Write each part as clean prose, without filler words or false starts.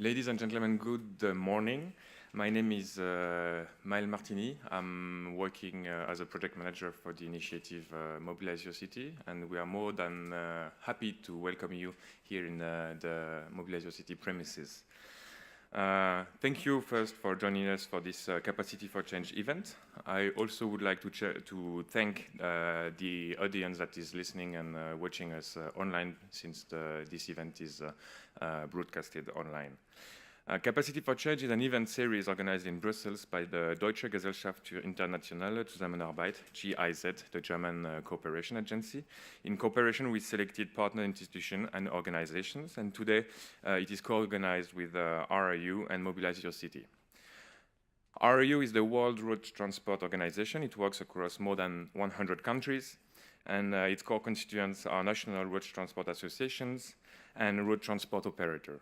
Ladies and gentlemen, good morning. My name is Maël Martini. I'm working as a project manager for the initiative Mobilize Your City, and we are more than happy to welcome you here in the Mobilize Your City premises. Thank you first for joining us for this Capacity for Change event. I also would like to thank the audience that is listening and watching us online, since this event is broadcasted online. Capacity for Change is an event series organized in Brussels by the Deutsche Gesellschaft für internationale Zusammenarbeit, GIZ, the German cooperation agency, in cooperation with selected partner institutions and organizations. And today it is co-organized with IRU and MobiliseYourCity. IRU is the World Road Transport Organization. It works across more than 100 countries, and its core constituents are national road transport associations and road transport operators.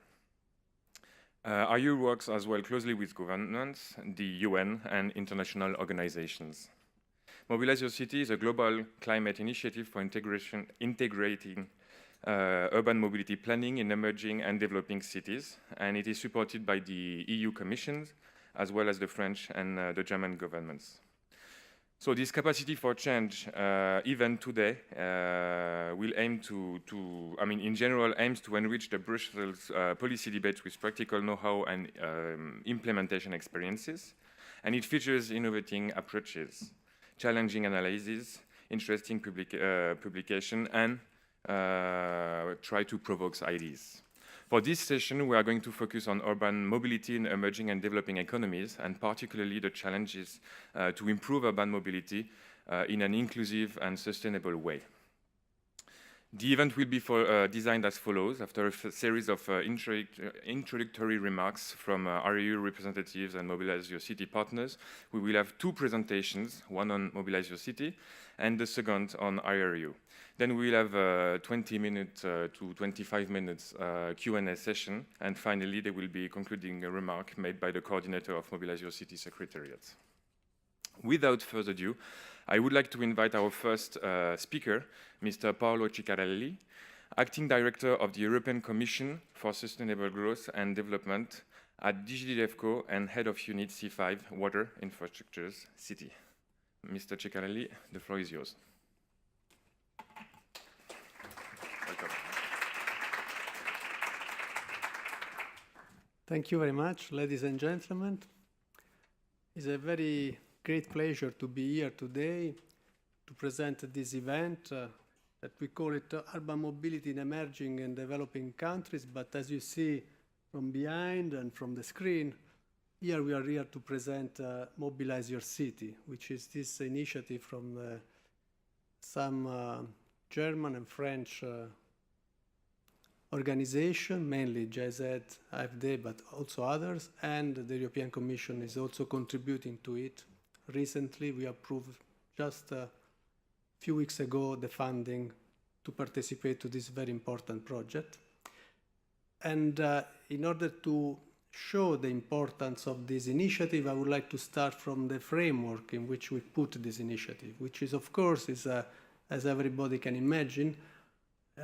IRU works as well closely with governments, the UN, and international organizations. Mobilize Your City is a global climate initiative for integrating urban mobility planning in emerging and developing cities, and it is supported by the EU Commission, as well as the French and the German governments. So this Capacity for Change event today will aim in general, aims to enrich the Brussels policy debate with practical know-how and implementation experiences. And it features innovating approaches, challenging analysis, interesting publication, and try to provoke ideas. For this session, we are going to focus on urban mobility in emerging and developing economies, and particularly the challenges to improve urban mobility in an inclusive and sustainable way. The event will be designed as follows. After a series of introductory remarks from IRU representatives and Mobilize Your City partners, we will have two presentations, one on Mobilize Your City and the second on IRU. Then we will have a 20 minutes to 25 minutes Q&A session, and finally there will be a concluding remark made by the coordinator of Mobilize Your City Secretariat. Without further ado, I would like to invite our first speaker, Mr. Paolo Ciccarelli, Acting Director of the European Commission for Sustainable Growth and Development at DG and Head of Unit C5, Water Infrastructures, City. Mr. Ciccarelli, the floor is yours. Welcome. Thank you very much, ladies and gentlemen. It's a very great pleasure to be here today to present this event that we call it Urban Mobility in Emerging and Developing Countries. But as you see from behind and from the screen, here we are here to present Mobilize Your City, which is this initiative from some German and French organization, mainly GIZ, AfD, but also others, and the European Commission is also contributing to it. Recently, we approved just a few weeks ago the funding to participate to this very important project. And in order to show the importance of this initiative, I would like to start from the framework in which we put this initiative, which is, of course, as everybody can imagine,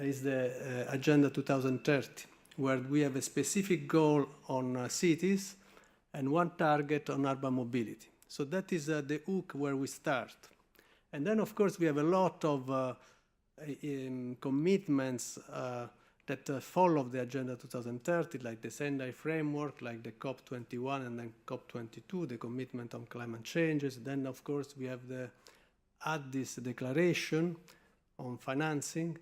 is the Agenda 2030, where we have a specific goal on cities and one target on urban mobility. So that is the hook where we start. And then, of course, we have a lot of commitments that follow the Agenda 2030, like the Sendai framework, like the COP21 and then COP22, the commitment on climate changes. Then, of course, we have the Addis Declaration on financing.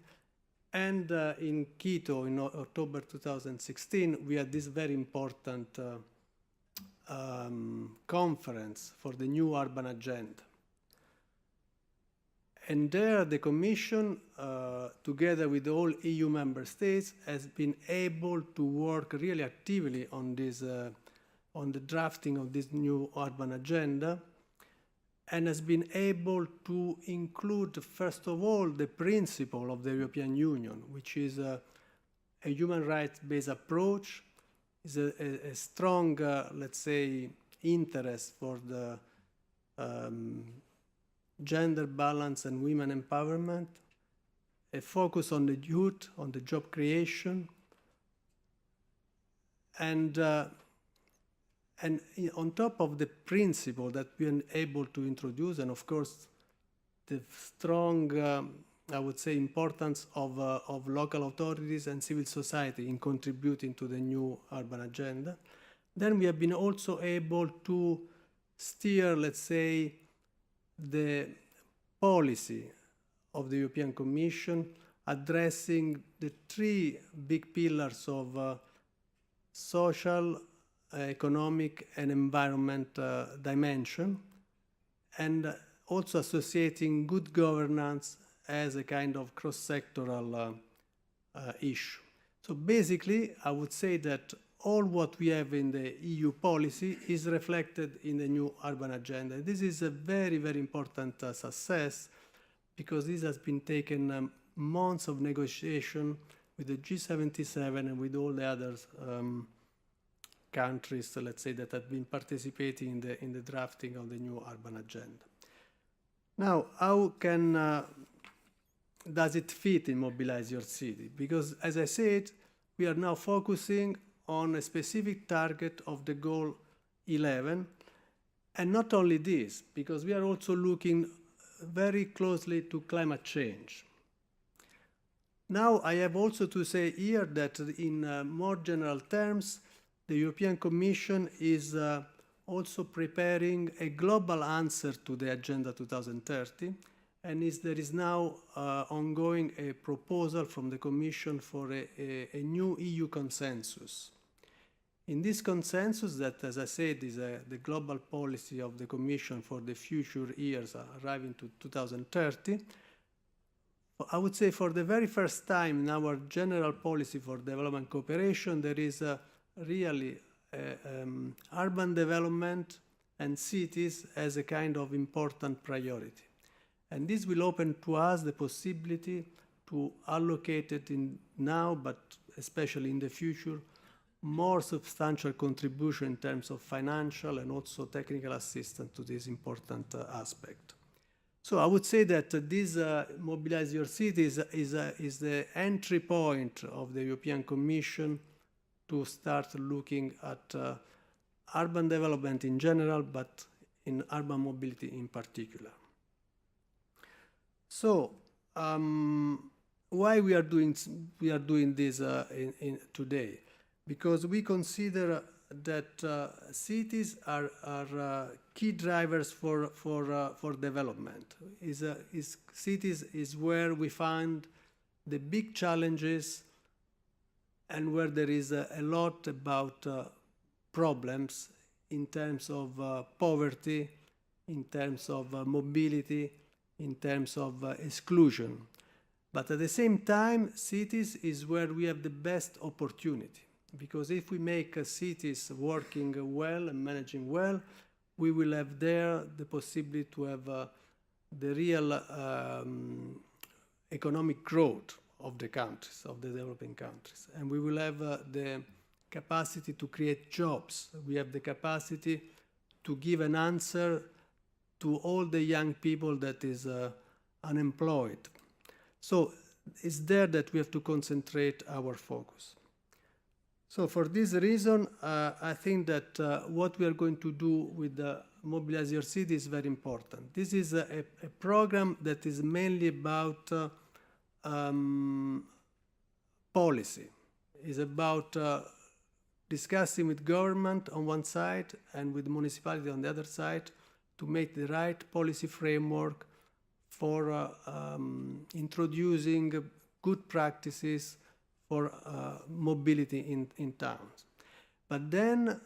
And in Quito, in October 2016, we had this very important conference for the new urban agenda. And there the Commission, together with all EU member states, has been able to work really actively on this, on the drafting of this new urban agenda, and has been able to include, first of all, the principle of the European Union, which is a human rights-based approach, is a strong, let's say, interest for the gender balance and women empowerment, a focus on the youth, on the job creation, And on top of the principle that we are able to introduce, and of course the strong, I would say, importance of local authorities and civil society in contributing to the new urban agenda, then we have been also able to steer, let's say, the policy of the European Commission addressing the three big pillars of social, economic, and environment dimension, and also associating good governance as a kind of cross-sectoral issue. So basically, I would say that all what we have in the EU policy is reflected in the new urban agenda. This is a very, very important success, because this has been taken months of negotiation with the G77 and with all the other countries, let's say, that have been participating in the drafting of the new urban agenda. Now, how does it fit in Mobilize Your City? Because, as I said, we are now focusing on a specific target of the goal 11. And not only this, because we are also looking very closely to climate change. Now, I have also to say here that in more general terms, the European Commission is also preparing a global answer to the Agenda 2030, and there is now ongoing a proposal from the Commission for a new EU consensus. In this consensus that, as I said, is the global policy of the Commission for the future years arriving to 2030, I would say for the very first time in our general policy for development cooperation, there is really urban development and cities as a kind of important priority. And this will open to us the possibility to allocate it in now, but especially in the future, more substantial contribution in terms of financial and also technical assistance to this important aspect. So I would say that this Mobilize Your City is the entry point of the European Commission to start looking at urban development in general, but in urban mobility in particular. So why we are doing this today? Because we consider that cities are key drivers for development. Cities is where we find the big challenges and where there is a lot about problems in terms of poverty, in terms of mobility, in terms of exclusion. But at the same time, cities is where we have the best opportunity. Because if we make cities working well and managing well, we will have there the possibility to have the real economic growth of the countries, of the developing countries. And we will have the capacity to create jobs. We have the capacity to give an answer to all the young people that is unemployed. So it's there that we have to concentrate our focus. So for this reason, I think that what we are going to do with the Mobilize Your City is very important. This is a program that is mainly about policy. It's about discussing with government on one side and with municipality on the other side to make the right policy framework for introducing good practices for mobility in towns. But then,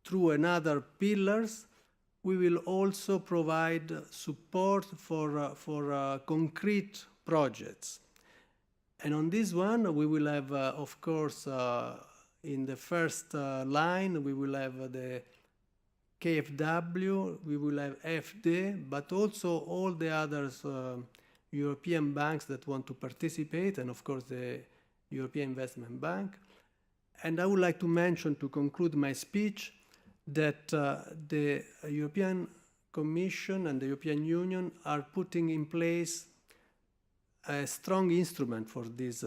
through another pillars, we will also provide support for concrete projects. And on this one, we will have, of course, in the first line, we will have the KfW, we will have FD, but also all the others European banks that want to participate, and of course the European Investment Bank. And I would like to mention, to conclude my speech, that the European Commission and the European Union are putting in place a strong instrument for this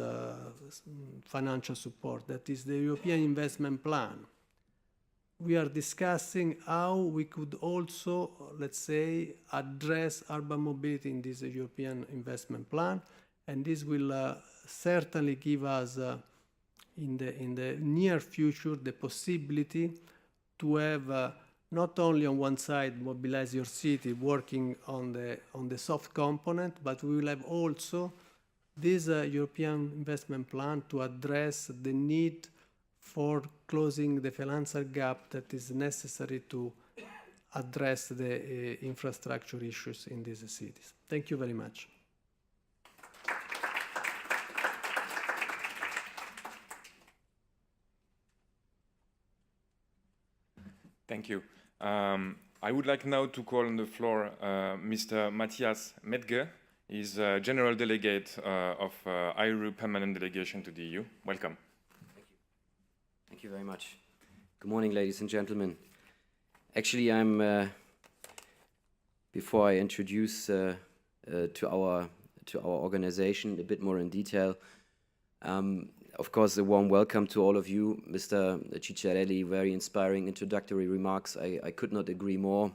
financial support, that is the European Investment Plan. We are discussing how we could also, let's say, address urban mobility in this European Investment Plan, and this will certainly give us, in the near future, the possibility to have not only on one side Mobilize Your City working on the soft component, but we will have also this European Investment Plan to address the need for closing the financial gap that is necessary to address the infrastructure issues in these cities. Thank you very much. Thank you. I would like now to call on the floor Mr. Matthias Medge. He's General Delegate of IRU Permanent Delegation to the EU. Welcome. Thank you very much. Good morning, ladies and gentlemen. Actually, before I introduce to our organization a bit more in detail, of course, a warm welcome to all of you. Mr. Cicciarelli, very inspiring introductory remarks. I could not agree more.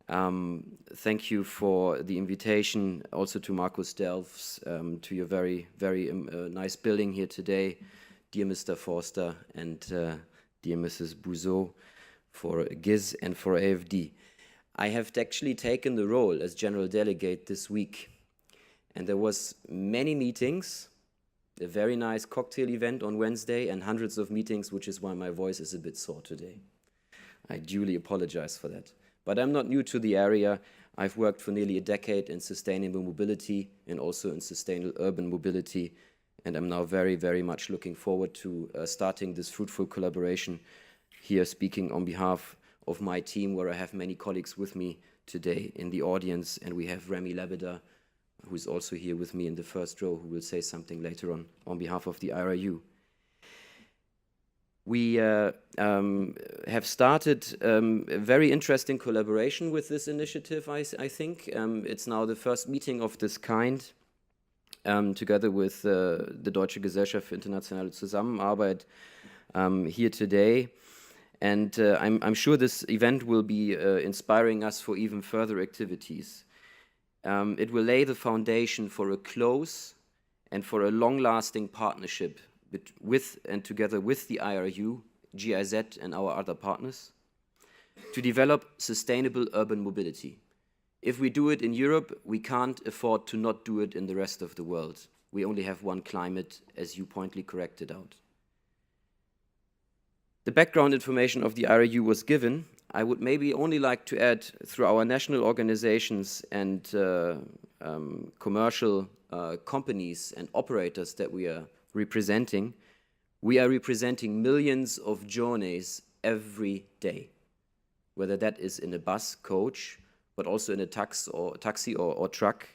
Thank you for the invitation, also to Markus Delfs, to your very, very nice building here today. Dear Mr. Forster and dear Mrs. Bouzou, for GIZ and for AFD. I have actually taken the role as General Delegate this week, and there was many meetings, a very nice cocktail event on Wednesday, and hundreds of meetings, which is why my voice is a bit sore today. I duly apologize for that. But I'm not new to the area. I've worked for nearly a decade in sustainable mobility and also in sustainable urban mobility, and I'm now very, very much looking forward to starting this fruitful collaboration here, speaking on behalf of my team, where I have many colleagues with me today in the audience, and we have Remy Lebeda, who is also here with me in the first row, who will say something later on behalf of the IRU. We have started a very interesting collaboration with this initiative, I think. It's now the first meeting of this kind, together with the Deutsche Gesellschaft für internationale Zusammenarbeit here today. And I'm sure this event will be inspiring us for even further activities. It will lay the foundation for a close and for a long-lasting partnership with and together with the IRU, GIZ, and our other partners to develop sustainable urban mobility. If we do it in Europe, we can't afford to not do it in the rest of the world. We only have one climate, as you pointedly corrected out. The background information of the IRU was given. I would maybe only like to add, through our national organizations and commercial companies and operators that we are representing millions of journeys every day, whether that is in a bus, coach, but also in a taxi or truck.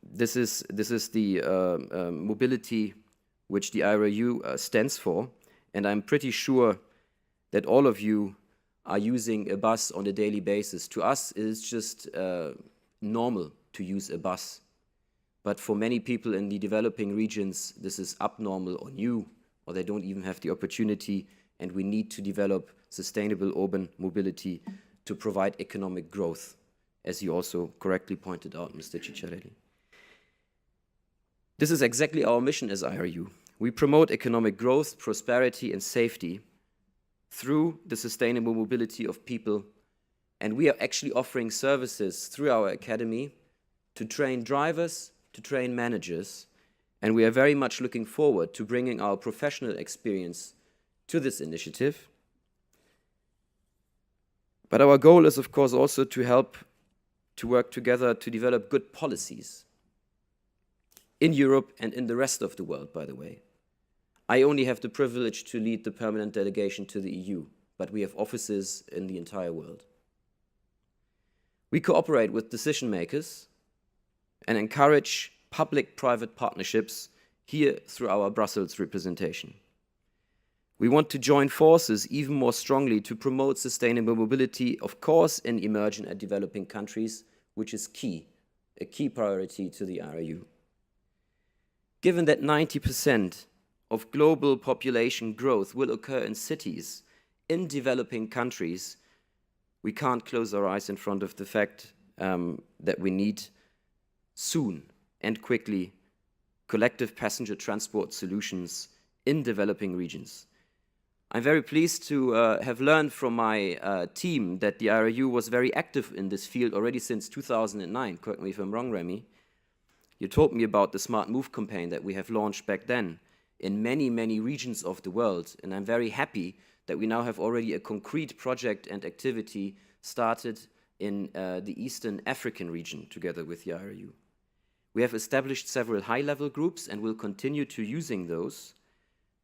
This is the mobility which the IRU stands for, and I'm pretty sure that all of you are using a bus on a daily basis. To us, it is just normal to use a bus. But for many people in the developing regions, this is abnormal or new, or they don't even have the opportunity, and we need to develop sustainable urban mobility to provide economic growth, as you also correctly pointed out, Mr. Cicciarelli. This is exactly our mission as IRU. We promote economic growth, prosperity, and safety through the sustainable mobility of people, and we are actually offering services through our academy to train drivers, to train managers, and we are very much looking forward to bringing our professional experience to this initiative. But our goal is, of course, also to help to work together to develop good policies in Europe and in the rest of the world, by the way. I only have the privilege to lead the permanent delegation to the EU, but we have offices in the entire world. We cooperate with decision makers and encourage public-private partnerships here through our Brussels representation. We want to join forces even more strongly to promote sustainable mobility, of course, in emerging and developing countries, which is key a key priority to the IRU. Given that 90% of global population growth will occur in cities in developing countries, we can't close our eyes in front of the fact that we need soon and quickly collective passenger transport solutions in developing regions. I'm very pleased to have learned from my team that the IRU was very active in this field already since 2009. Correct me if I'm wrong, Remy. You told me about the Smart Move campaign that we have launched back then in many, many regions of the world, and I'm very happy that we now have already a concrete project and activity started in the Eastern African region together with the IRU. We have established several high-level groups and will continue to using those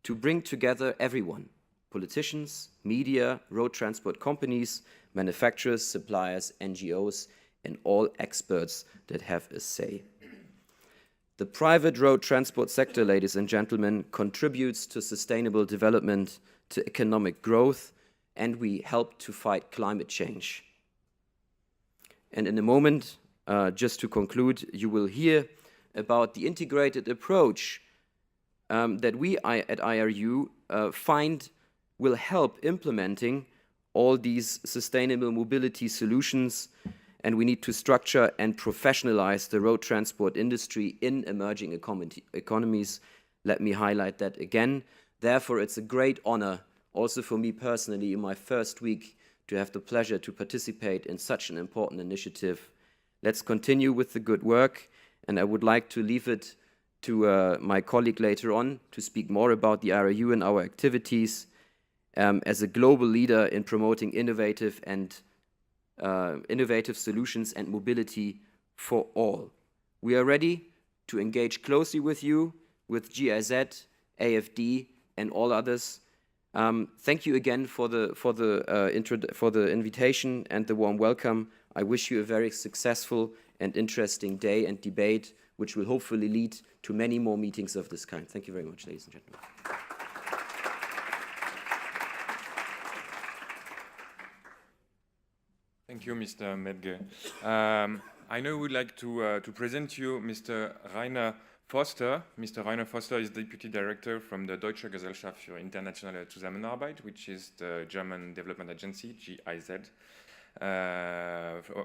to bring together everyone: politicians, media, road transport companies, manufacturers, suppliers, NGOs, and all experts that have a say. The private road transport sector, ladies and gentlemen, contributes to sustainable development, to economic growth, and we help to fight climate change. And in a moment, just to conclude, you will hear about the integrated approach that we at IRU find will help implementing all these sustainable mobility solutions, and we need to structure and professionalize the road transport industry in emerging economies. Let me highlight that again. Therefore, it's a great honor, also for me personally, in my first week, to have the pleasure to participate in such an important initiative. Let's continue with the good work, and I would like to leave it to my colleague later on to speak more about the IRU and our activities as a global leader in promoting innovative solutions and mobility for all. We are ready to engage closely with you, with GIZ, AFD, and all others. Thank you again for the invitation and the warm welcome. I wish you a very successful and interesting day and debate, which will hopefully lead to many more meetings of this kind. Thank you very much, ladies and gentlemen. Thank you, Mr. Medge. I now would like to present you Mr. Rainer Foster. Mr. Rainer Foster is Deputy Director from the Deutsche Gesellschaft für internationale Zusammenarbeit, which is the German development agency, GIZ,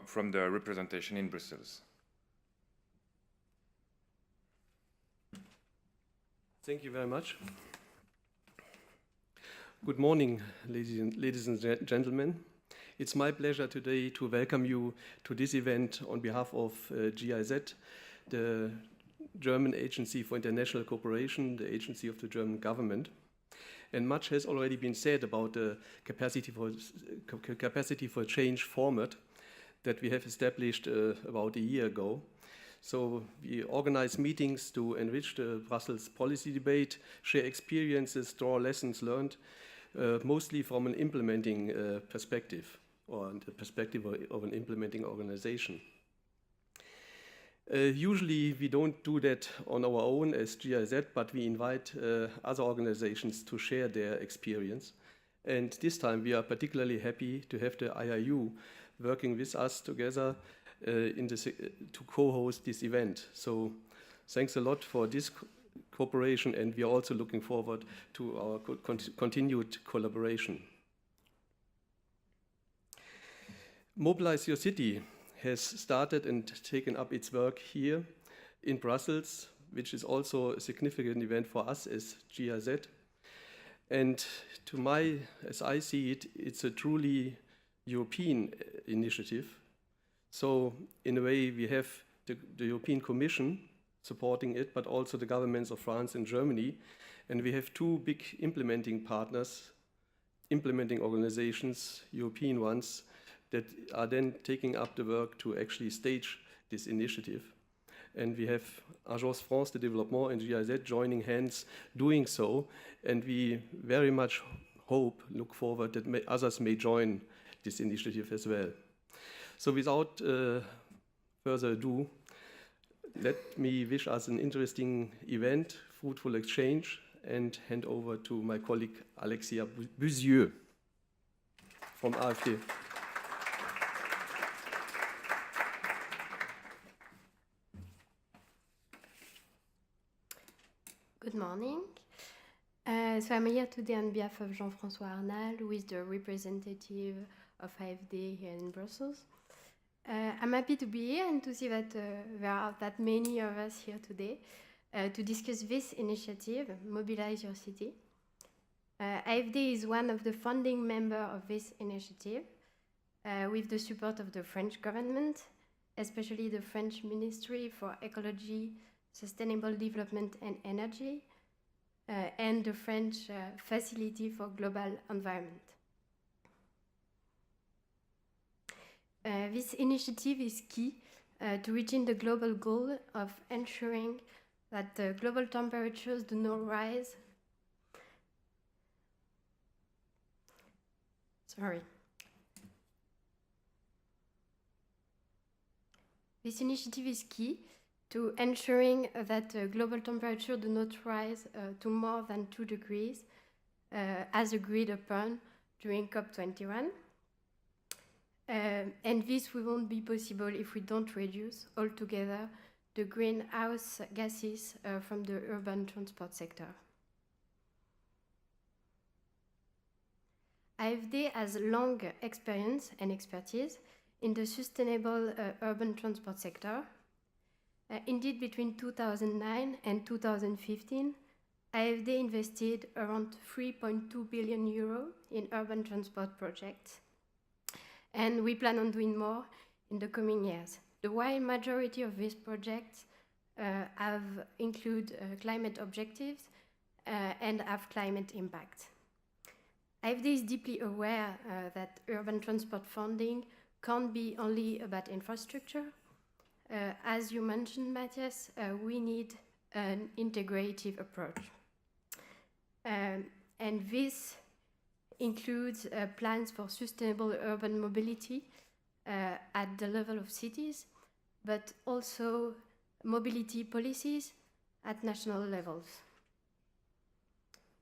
from the representation in Brussels. Thank you very much. Good morning, ladies and gentlemen. It's my pleasure today to welcome you to this event on behalf of GIZ, the German Agency for International Cooperation, the agency of the German government. And much has already been said about the capacity for change format that we have established about a year ago. So we organize meetings to enrich the Brussels policy debate, share experiences, draw lessons learned, mostly from an implementing perspective, or the perspective of an implementing organization. Usually we don't do that on our own as GIZ, but we invite other organizations to share their experience. And this time we are particularly happy to have the IRU working with us together to co-host this event. So thanks a lot for this cooperation, and we are also looking forward to our continued collaboration. Mobilize Your City has started and taken up its work here in Brussels, which is also a significant event for us as GIZ. And as I see it, it's a truly European initiative. So in a way, we have the European Commission supporting it, but also the governments of France and Germany. And we have two big implementing partners, implementing organizations, European ones, that are then taking up the work to actually stage this initiative. And we have Agence France de Développement and GIZ joining hands doing so. And we very much look forward that others may join this initiative as well. So without further ado, let me wish us an interesting event, fruitful exchange, and hand over to my colleague Alexia Buzieux from AfD. Good morning. So I'm here today on behalf of Jean-François Arnal, who is the representative of AFD here in Brussels. I'm happy to be here and to see that there are that many of us here today to discuss this initiative, Mobilize Your City. AFD is one of the founding members of this initiative, with the support of the French government, especially the French Ministry for Ecology, Sustainable Development and Energy, and the French Facility for Global Environment. This initiative is key to reaching the global goal of ensuring that global temperatures do not rise. This initiative is key to ensuring that global temperature do not rise to more than 2 degrees, as agreed upon during COP21. And this won't be possible if we don't reduce altogether the greenhouse gases from the urban transport sector. AFD has long experience and expertise in the sustainable urban transport sector. Indeed, between 2009 and 2015, AFD invested around 3.2 billion euro in urban transport projects. And we plan on doing more in the coming years. The wide majority of these projects include climate objectives and have climate impact. AFD is deeply aware that urban transport funding can't be only about infrastructure. As you mentioned, Matthias, we need an integrative approach. And this includes plans for sustainable urban mobility at the level of cities, but also mobility policies at national levels.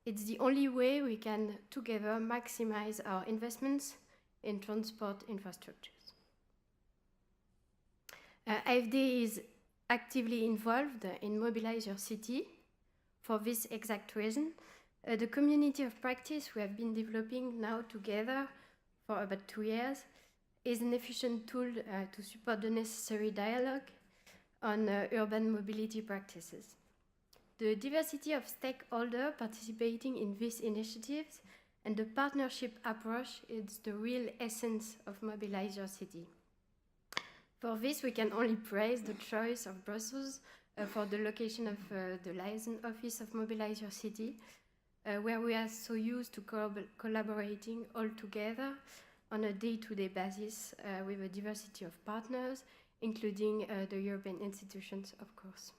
It's the only way we can together maximize our investments in transport infrastructures. AFD is actively involved in Mobilize Your City for this exact reason. The community of practice we have been developing now together for about 2 years is an efficient tool to support the necessary dialogue on urban mobility practices. The diversity of stakeholders participating in these initiatives and the partnership approach is the real essence of Mobilize Your City. For this, we can only praise the choice of Brussels for the location of the liaison office of Mobilize Your City, where we are so used to collaborating all together on a day-to-day basis with a diversity of partners, including the European institutions, of course.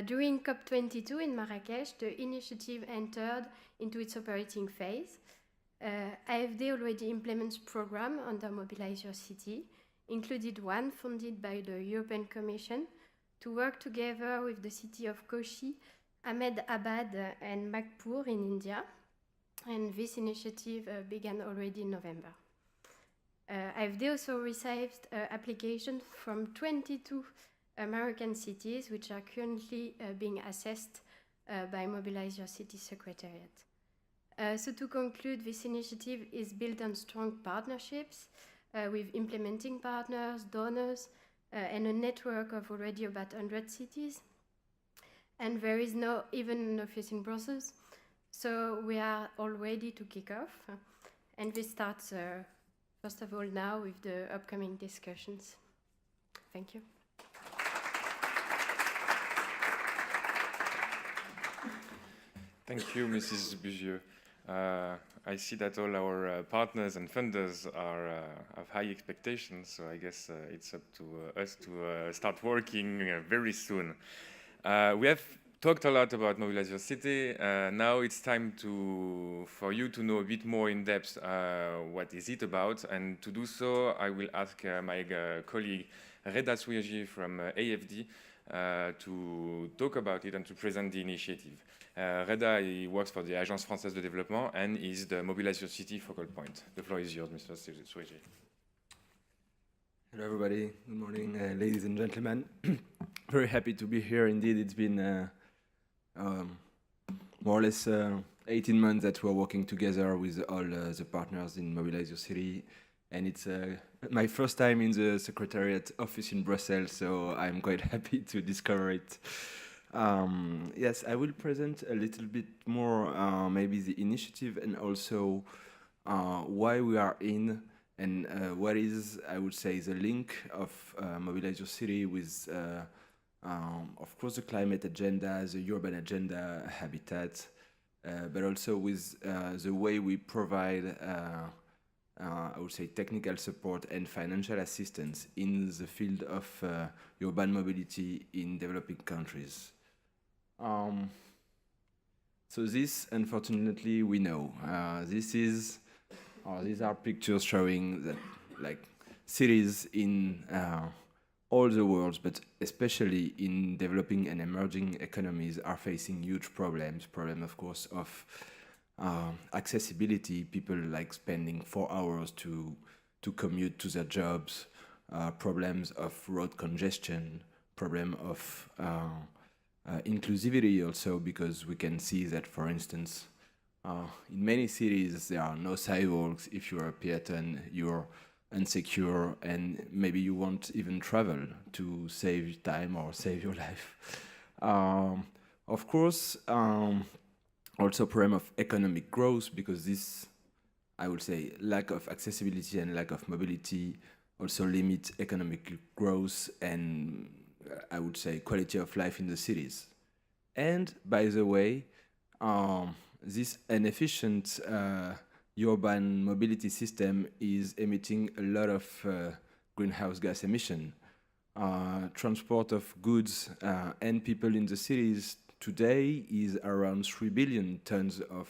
During COP22 in Marrakesh, the initiative entered into its operating phase. AFD already implements programs under Mobilize Your City, included one funded by the European Commission to work together with the city of Kochi, Ahmedabad and Nagpur in India. And this initiative began already in November. AFD also received applications from 22 American cities, which are currently being assessed by Mobilize Your City Secretariat. So to conclude, this initiative is built on strong partnerships with implementing partners, donors, and a network of already about 100 cities. And there is no even an office in Brussels, so we are all ready to kick off. And this starts, first of all, now with the upcoming discussions. Thank you. Thank you, Mrs. Bugieux. I see that all our partners and funders have high expectations, so I guess it's up to us to start working very soon. We have talked a lot about Mobilize Your City. Now it's time for you to know a bit more in depth what is it about, and to do so, I will ask my colleague Reda Souyeji from AFD to talk about it and to present the initiative. Reda, he works for the Agence Française de Développement and is the Mobilize Your City focal point. The floor is yours, Mr. Souyeji. Hello, everybody. Good morning, ladies and gentlemen. Very happy to be here. Indeed, it's been more or less 18 months that we're working together with all the partners in Mobilize Your City. And it's my first time in the Secretariat office in Brussels, so I'm quite happy to discover it. Yes, I will present a little bit more maybe the initiative and also why we are in and what is, I would say, the link of Mobilize Your City with, of course, the climate agenda, the urban agenda, habitat, but also with the way we provide, I would say, technical support and financial assistance in the field of urban mobility in developing countries. So this, unfortunately, we know. These are pictures showing that, like, cities in all the world, but especially in developing and emerging economies, are facing huge problems. Problem, of course, of accessibility. People like spending 4 hours to commute to their jobs. Problems of road congestion. Problem of inclusivity also, because we can see that, for instance, in many cities there are no sidewalks. If you're a peasant, you're insecure, and maybe you won't even travel to save time or save your life. Of course, also problem of economic growth, because this, I would say, lack of accessibility and lack of mobility also limit economic growth and I would say quality of life in the cities. And by the way, this inefficient urban mobility system is emitting a lot of greenhouse gas emission. Transport of goods and people in the cities today is around 3 billion tons of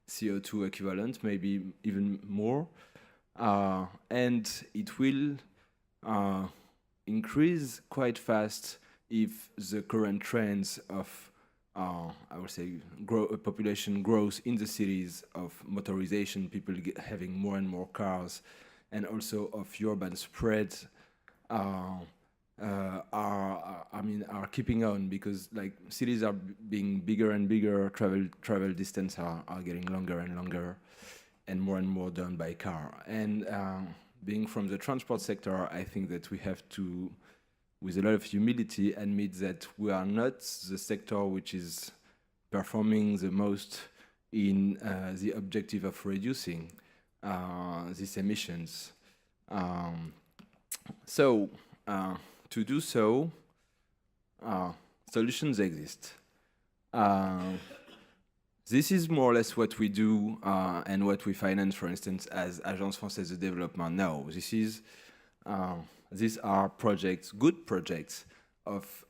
CO2 equivalent, maybe even more. And it will increase quite if the current trends of, I would say, population growth in the cities, of motorization, people having more and more cars, and also of urban spread, are keeping on, because like cities are being bigger and bigger, travel distance are getting longer and longer, and more done by car. And being from the transport sector, I think that we have to, with a lot of humility, admit that we are not the sector which is performing the most in the objective of reducing these emissions. So to do so, solutions exist. This is more or less what we do and what we finance, for instance, as Agence Française de Développement now. These are projects, good projects of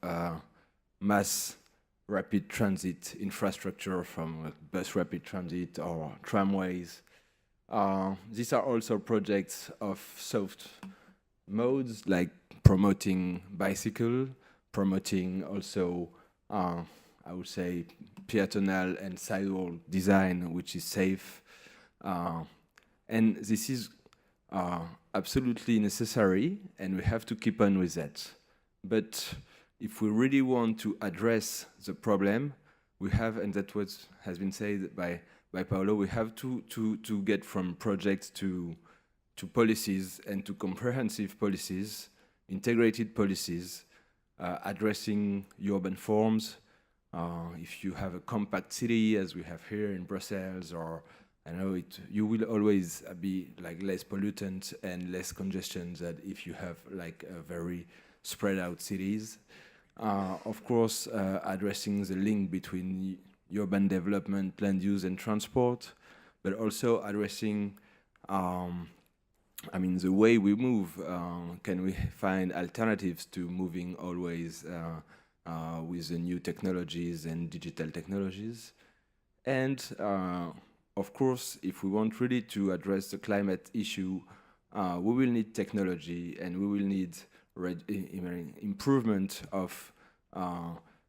mass rapid transit infrastructure, from bus rapid transit or tramways. These are also projects of soft modes, like promoting bicycle, promoting also, I would say, peatonal and sidewalk design, which is safe. And this is absolutely necessary, and we have to keep on with that. But if we really want to address the problem, we have, and that has been said by Paolo, we have to get from projects to policies, and to comprehensive policies, integrated policies, addressing urban forms. If you have a compact city, as we have here in Brussels, or I know you will always be like less pollutant and less congestion than if you have like a very spread out cities. Of course, addressing the link between urban development, land use, and transport, but also addressing, the way we move. Can we find alternatives to moving always with the new technologies and digital technologies? And of course, if we want really to address the climate issue, we will need technology, and we will need improvement of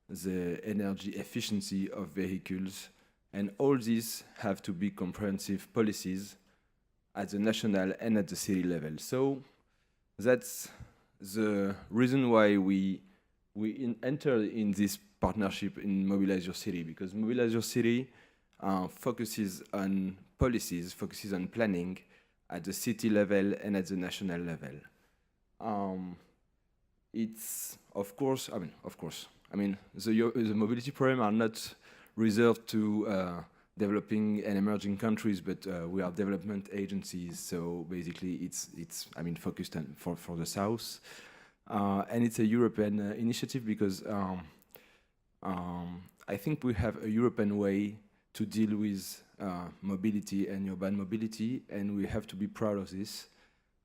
the energy efficiency of vehicles. And all these have to be comprehensive policies at the national and at the city level. So that's the reason why we we entered in this partnership in Mobilize Your City, because Mobilize Your City focuses on policies, focuses on planning at the city level and at the national level. It's, of course, the mobility programs are not reserved to developing and emerging countries, but we are development agencies, so basically it's focused on for the South. And it's a European initiative because I think we have a European way to deal with mobility and urban mobility, and we have to be proud of this.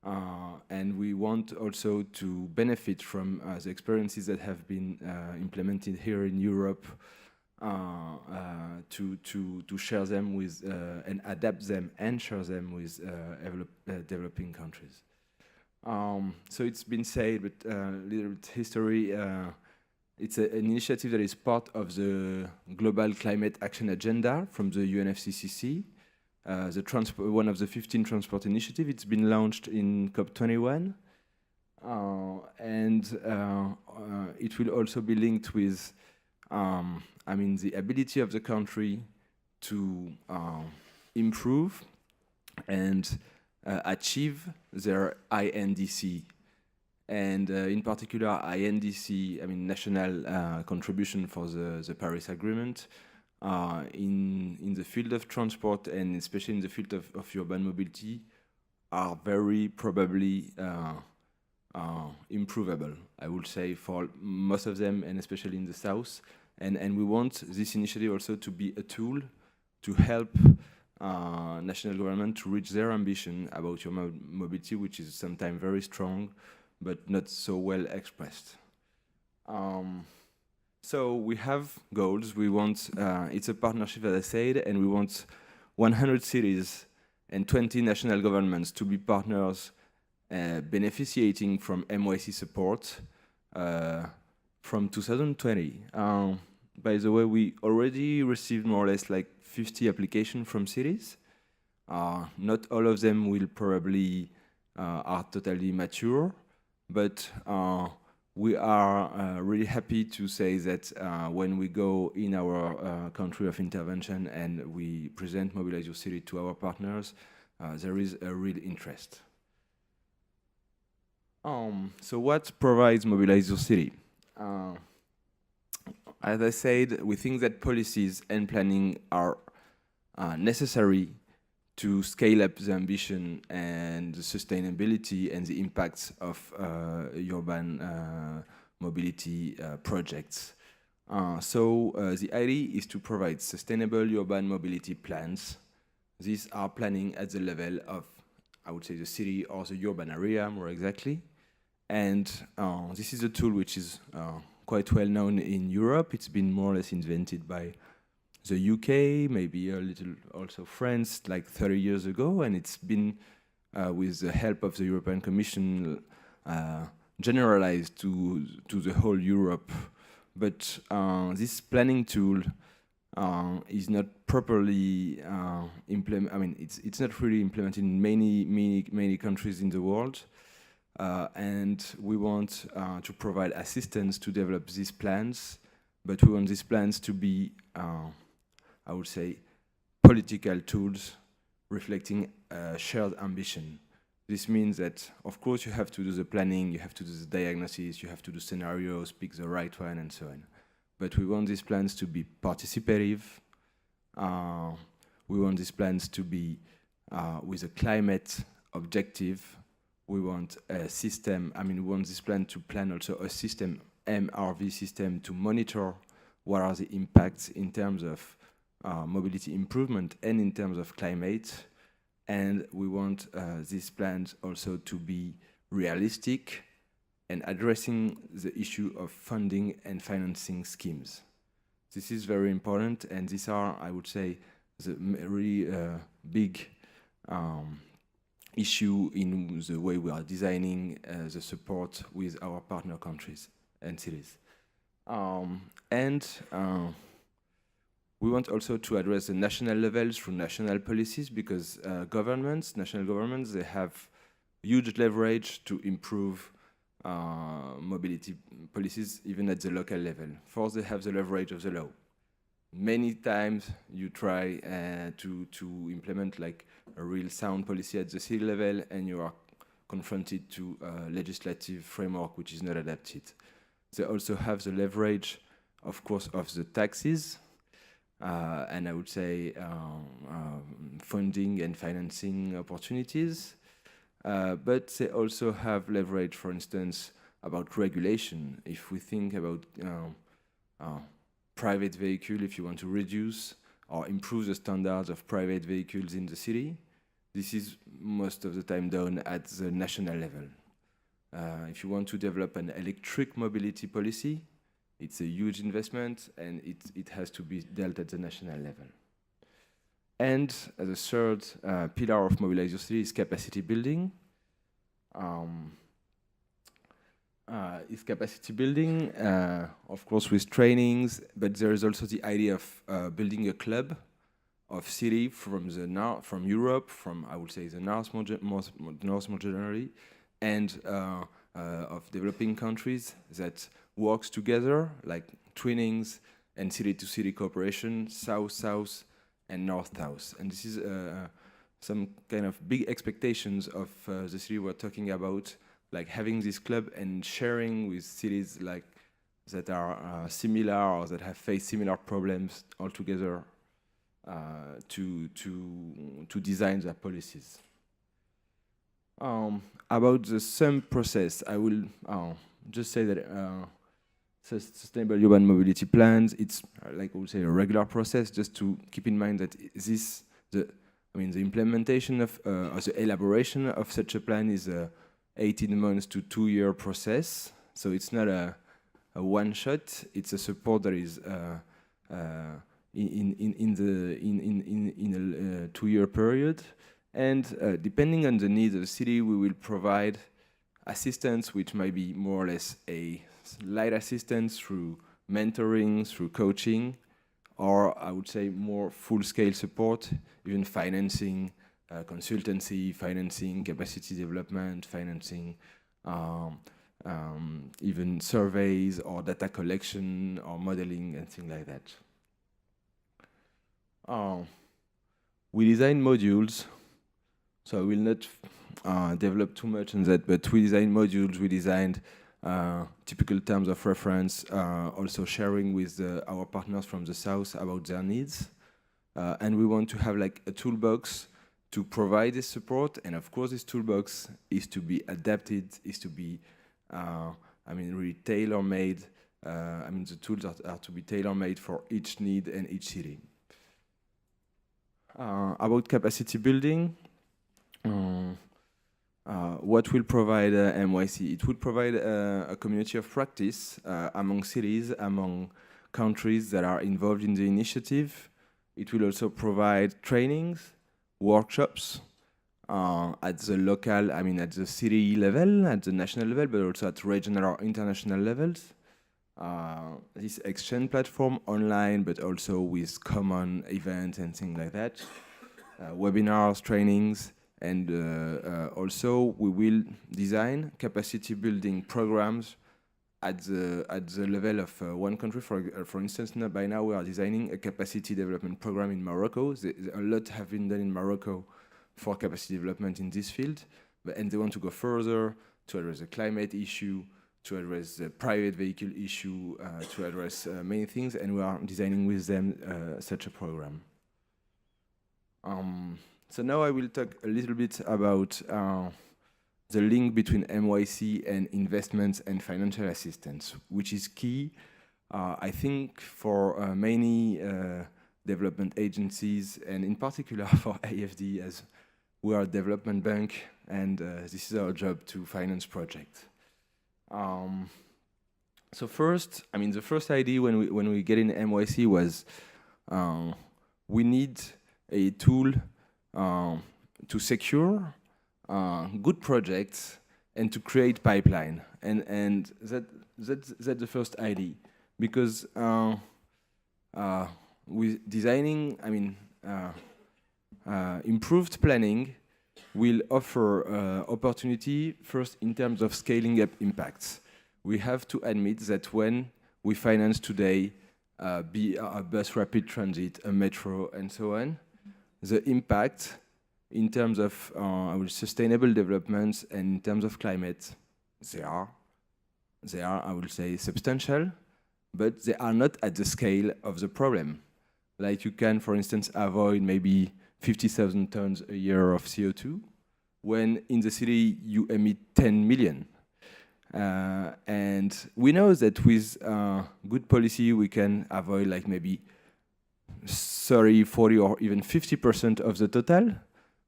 And we want also to benefit from the experiences that have been implemented here in Europe, to share them with and adapt them and share them with developing countries. So it's been said, but little bit history. It's an initiative that is part of the Global Climate Action Agenda from the UNFCCC. One of the 15 transport initiatives. It's been launched in COP21, and it will also be linked with, the ability of the country to improve and achieve their INDC, and in particular INDC, national contribution for the Paris Agreement. In the field of transport, and especially in the field of urban mobility, are very probably improvable, I would say, for most of them, and especially in the South. And we want this initiative also to be a tool to help national government to reach their ambition about urban mobility, which is sometimes very strong, but not so well expressed. So we have goals. We want, it's a partnership, as I said, and we want 100 cities and 20 national governments to be partners, beneficiating from MYC support from 2020. By the way, we already received more or less like 50 applications from cities. Not all of them will probably are totally mature, but we are really happy to say that when we go in our country of intervention and we present Mobilize Your City to our partners, there is a real interest. So what provides Mobilize Your City? As I said, we think that policies and planning are necessary to scale up the ambition and the sustainability and the impacts of urban mobility projects. So the idea is to provide sustainable urban mobility plans. These are planning at the level of, I would say, the city or the urban area, more exactly. And this is a tool which is quite well known in Europe. It's been more or less invented by the UK, maybe a little also France, like 30 years ago, and it's been, with the help of the European Commission, generalized to the whole Europe. But this planning tool is not properly it's not really implemented in many countries in the world, and we want to provide assistance to develop these plans, but we want these plans to be I would say, political tools reflecting shared ambition. This means that, of course, you have to do the planning, you have to do the diagnosis, you have to do scenarios, pick the right one, and so on. But we want these plans to be participative. We want these plans to be with a climate objective. We want a system, we want this plan to plan also a system, MRV system, to monitor what are the impacts in terms of mobility improvement and in terms of climate. And we want these plans also to be realistic and addressing the issue of funding and financing schemes. This is very important, and these are, I would say, the really big issue in the way we are designing the support with our partner countries and cities. We want also to address the national levels through national policies, because national governments, they have huge leverage to improve mobility policies even at the local level. First, they have the leverage of the law. Many times you try to implement like a real sound policy at the city level, and you are confronted to a legislative framework which is not adapted. They also have the leverage, of course, of the taxes, and I would say funding and financing opportunities. But they also have leverage, for instance, about regulation. If we think about private vehicle, if you want to reduce or improve the standards of private vehicles in the city, this is most of the time done at the national level. If you want to develop an electric mobility policy, it's a huge investment, and it has to be dealt at the national level. And the third pillar of MobiliseYourCity is capacity building. Of course, with trainings, but there is also the idea of building a club of city from Europe, from I would say the north more generally, and of developing countries that works together, like twinnings and city-to-city cooperation, south-south and north-south. And this is some kind of big expectations of the city we're talking about, like having this club and sharing with cities like that are similar or that have faced similar problems all together to design their policies. About the SUM process, I will just say that Sustainable Urban Mobility Plans, it's like I would say a regular process, just to keep in mind that the implementation of or the elaboration of such a plan is a 18 months to 2-year process. So it's not a one shot. It's a support that is in a 2-year period, and depending on the needs of the city, we will provide assistance, which might be more or less a light assistance through mentoring, through coaching, or I would say more full-scale support, even financing, consultancy, financing, capacity development, financing, even surveys or data collection or modeling and things like that. We design modules, so I will not develop too much on that, but we design modules, we designed typical terms of reference, also sharing with our partners from the south about their needs. And we want to have like a toolbox to provide this support, and of course this toolbox is to be adapted, is to be, really tailor-made. The tools are to be tailor-made for each need and each city. About capacity building, what will provide MYC? It will provide a community of practice among cities, among countries that are involved in the initiative. It will also provide trainings, workshops at the local, at the city level, at the national level, but also at regional or international levels. This exchange platform online, but also with common events and things like that. Webinars, trainings, and also we will design capacity building programs at the level of one country. For instance, by now we are designing a capacity development program in Morocco. A lot have been done in Morocco for capacity development in this field, and they want to go further to address the climate issue, to address the private vehicle issue, to address many things, and we are designing with them such a program. So now I will talk a little bit about the link between MYC and investments and financial assistance, which is key, I think, for many development agencies, and in particular for AFD, as we are a development bank, and this is our job to finance projects. So first, the first idea when we get in MYC was we need a tool to secure good projects and to create pipeline, and that's the first idea, because with designing, improved planning will offer opportunity first in terms of scaling up impacts. We have to admit that when we finance today be a bus rapid transit, a metro, and so on, the impact in terms of sustainable developments and in terms of climate, they are, I will say, substantial, but they are not at the scale of the problem. Like you can, for instance, avoid maybe 50,000 tons a year of CO2, when in the city you emit 10 million. And we know that with good policy, we can avoid like maybe 30, 40, or even 50% of the total,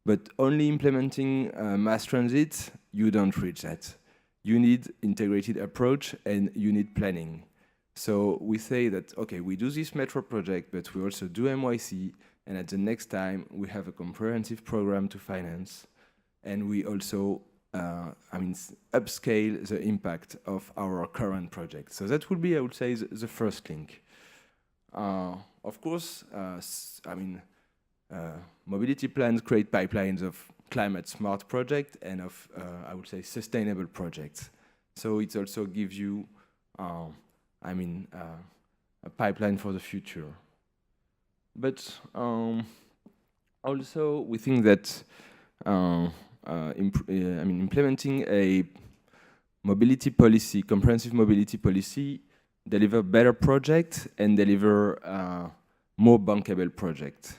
but only implementing mass transit, you don't reach that. You need integrated approach and you need planning. So we say that, okay, we do this metro project, but we also do MYC, and at the next time, we have a comprehensive program to finance, and we also, upscale the impact of our current project. So that would be, I would say, the first link. Of course, mobility plans create pipelines of climate-smart projects and of, I would say, sustainable projects. So it also gives you, a pipeline for the future. But also, we think that implementing a mobility policy, comprehensive mobility policy, deliver better projects and deliver more bankable projects.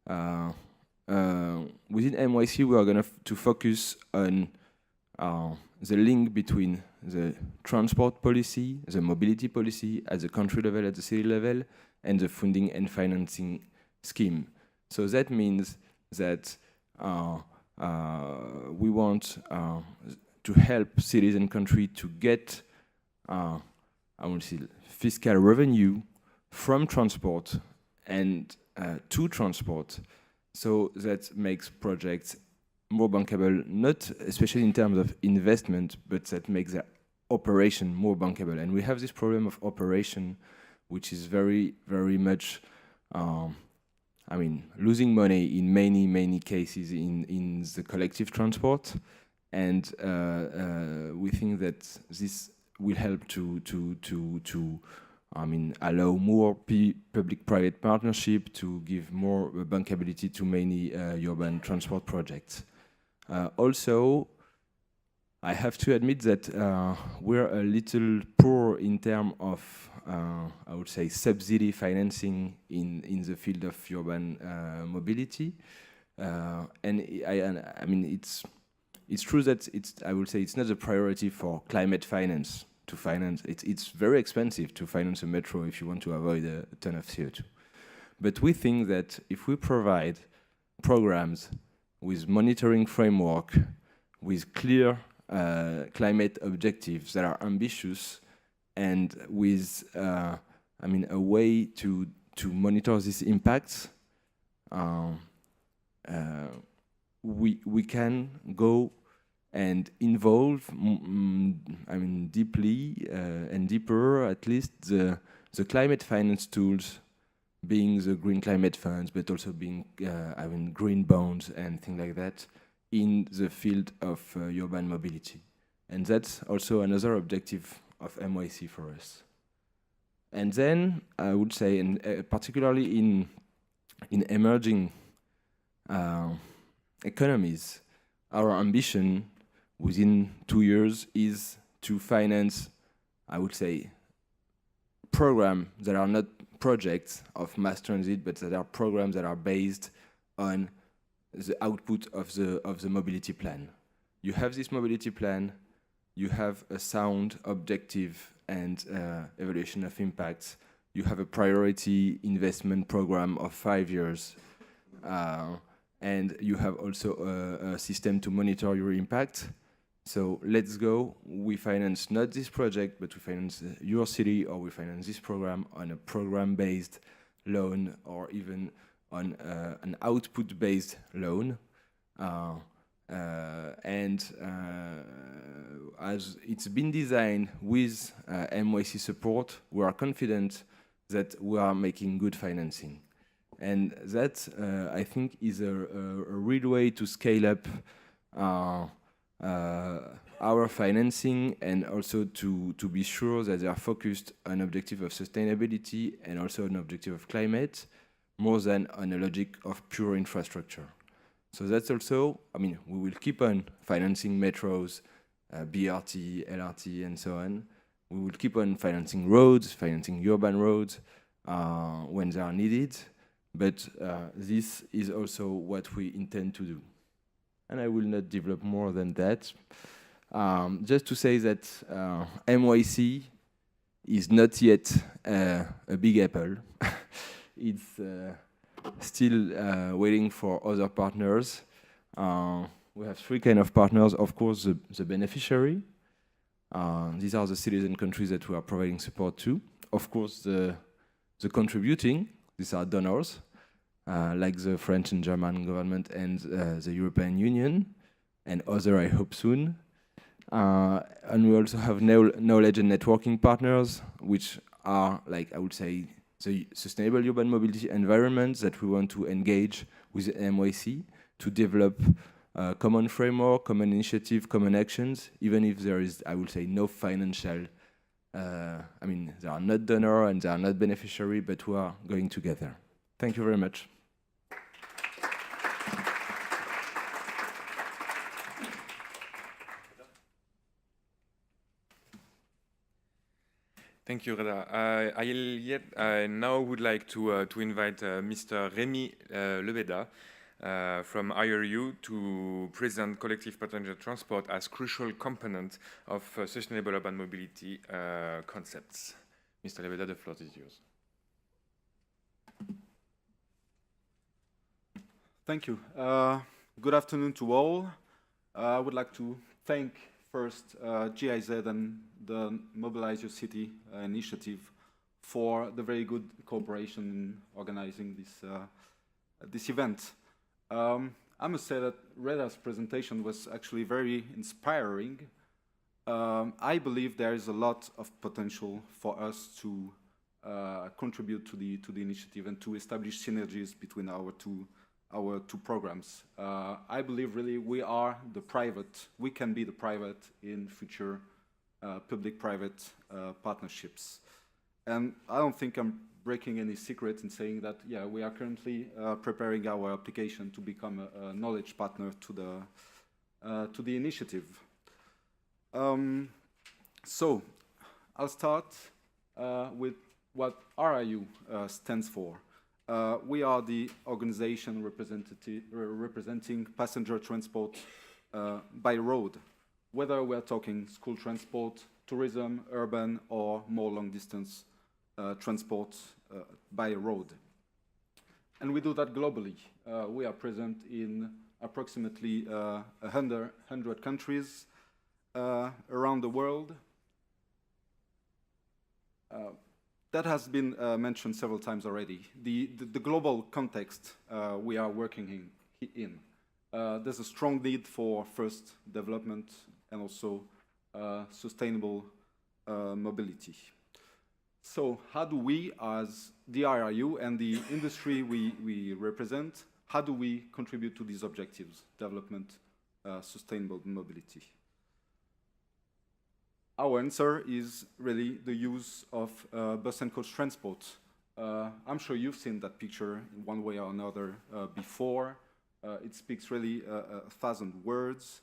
Within MYC, we are going to focus on the link between the transport policy, the mobility policy at the country level, at the city level, and the funding and financing scheme. So that means that we want to help cities and countries to get, fiscal revenue from transport and to transport. So that makes projects more bankable, not especially in terms of investment, but that makes the operation more bankable. And we have this problem of operation, which is very, very much, losing money in many cases in the collective transport. And we think that this will help to allow more public-private partnership to give more bankability to many urban transport projects. Also, I have to admit that we're a little poor in terms of, I would say, subsidy financing in the field of urban mobility. It's true that I would say it's not a priority for climate finance to finance. It's very expensive to finance a metro if you want to avoid a ton of CO2. But we think that if we provide programs with monitoring framework, with clear climate objectives that are ambitious, and with a way to monitor these impacts, we can go and involve, deeply and deeper, at least the climate finance tools, being the green climate funds, but also being green bonds and things like that in the field of urban mobility. And that's also another objective of MYC for us. And then I would say, particularly in emerging economies, our ambition within 2 years is to finance, I would say, programs that are not projects of mass transit, but that are programs that are based on the output of the mobility plan. You have this mobility plan, you have a sound, objective, and evaluation of impacts. You have a priority investment program of 5 years. And you have also a system to monitor your impact. So let's go. We finance not this project, but we finance your city, or we finance this program on a program-based loan, or even on an output-based loan. As it's been designed with MYC support, we are confident that we are making good financing. And that, I think, is a real way to scale up our financing, and also to be sure that they are focused on objective of sustainability and also an objective of climate, more than on a logic of pure infrastructure. So that's also, I mean, we will keep on financing metros, BRT, LRT, and so on. We will keep on financing roads, financing urban roads when they are needed. But this is also what we intend to do. And I will not develop more than that. Just to say that MYC is not yet a big apple. It's still waiting for other partners. We have three kind of partners. Of course, the beneficiary. These are the cities and countries that we are providing support to. Of course, the contributing. These are donors, like the French and German government and the European Union, and other, I hope, soon. And we also have knowledge and networking partners, which are, like, I would say, the sustainable urban mobility environments that we want to engage with MYC to develop common framework, common initiative, common actions, even if there is, I would say, no financial, I mean, they are not donor and they are not beneficiary, but we are going together. Thank you very much. Thank you, Reda. I now would like to invite Mr. Rémi Lebeda from IRU to present collective passenger transport as crucial component of sustainable urban mobility concepts. Mr. Lebeda, the floor is yours. Thank you. Good afternoon to all. I would like to thank first GIZ and the Mobilize Your City initiative for the very good cooperation in organizing this event. I must say that Reda's presentation was actually very inspiring. I believe there is a lot of potential for us to contribute to the initiative and to establish synergies between our two programs. I believe really we can be the private in future public-private partnerships. And I don't think I'm breaking any secret in saying that, yeah, we are currently preparing our application to become a knowledge partner to the initiative. So I'll start with what IRU stands for. We are the organization representing passenger transport by road, whether we're talking school transport, tourism, urban, or more long-distance transport by road. And we do that globally. We are present in approximately 100 countries around the world. That has been mentioned several times already. The global context we are working in. There's a strong need for first development and also sustainable mobility. So how do we, as the IRU and the industry we represent, how do we contribute to these objectives, development, sustainable mobility? Our answer is really the use of bus and coach transport. I'm sure you've seen that picture in one way or another before. It speaks really 1,000 words.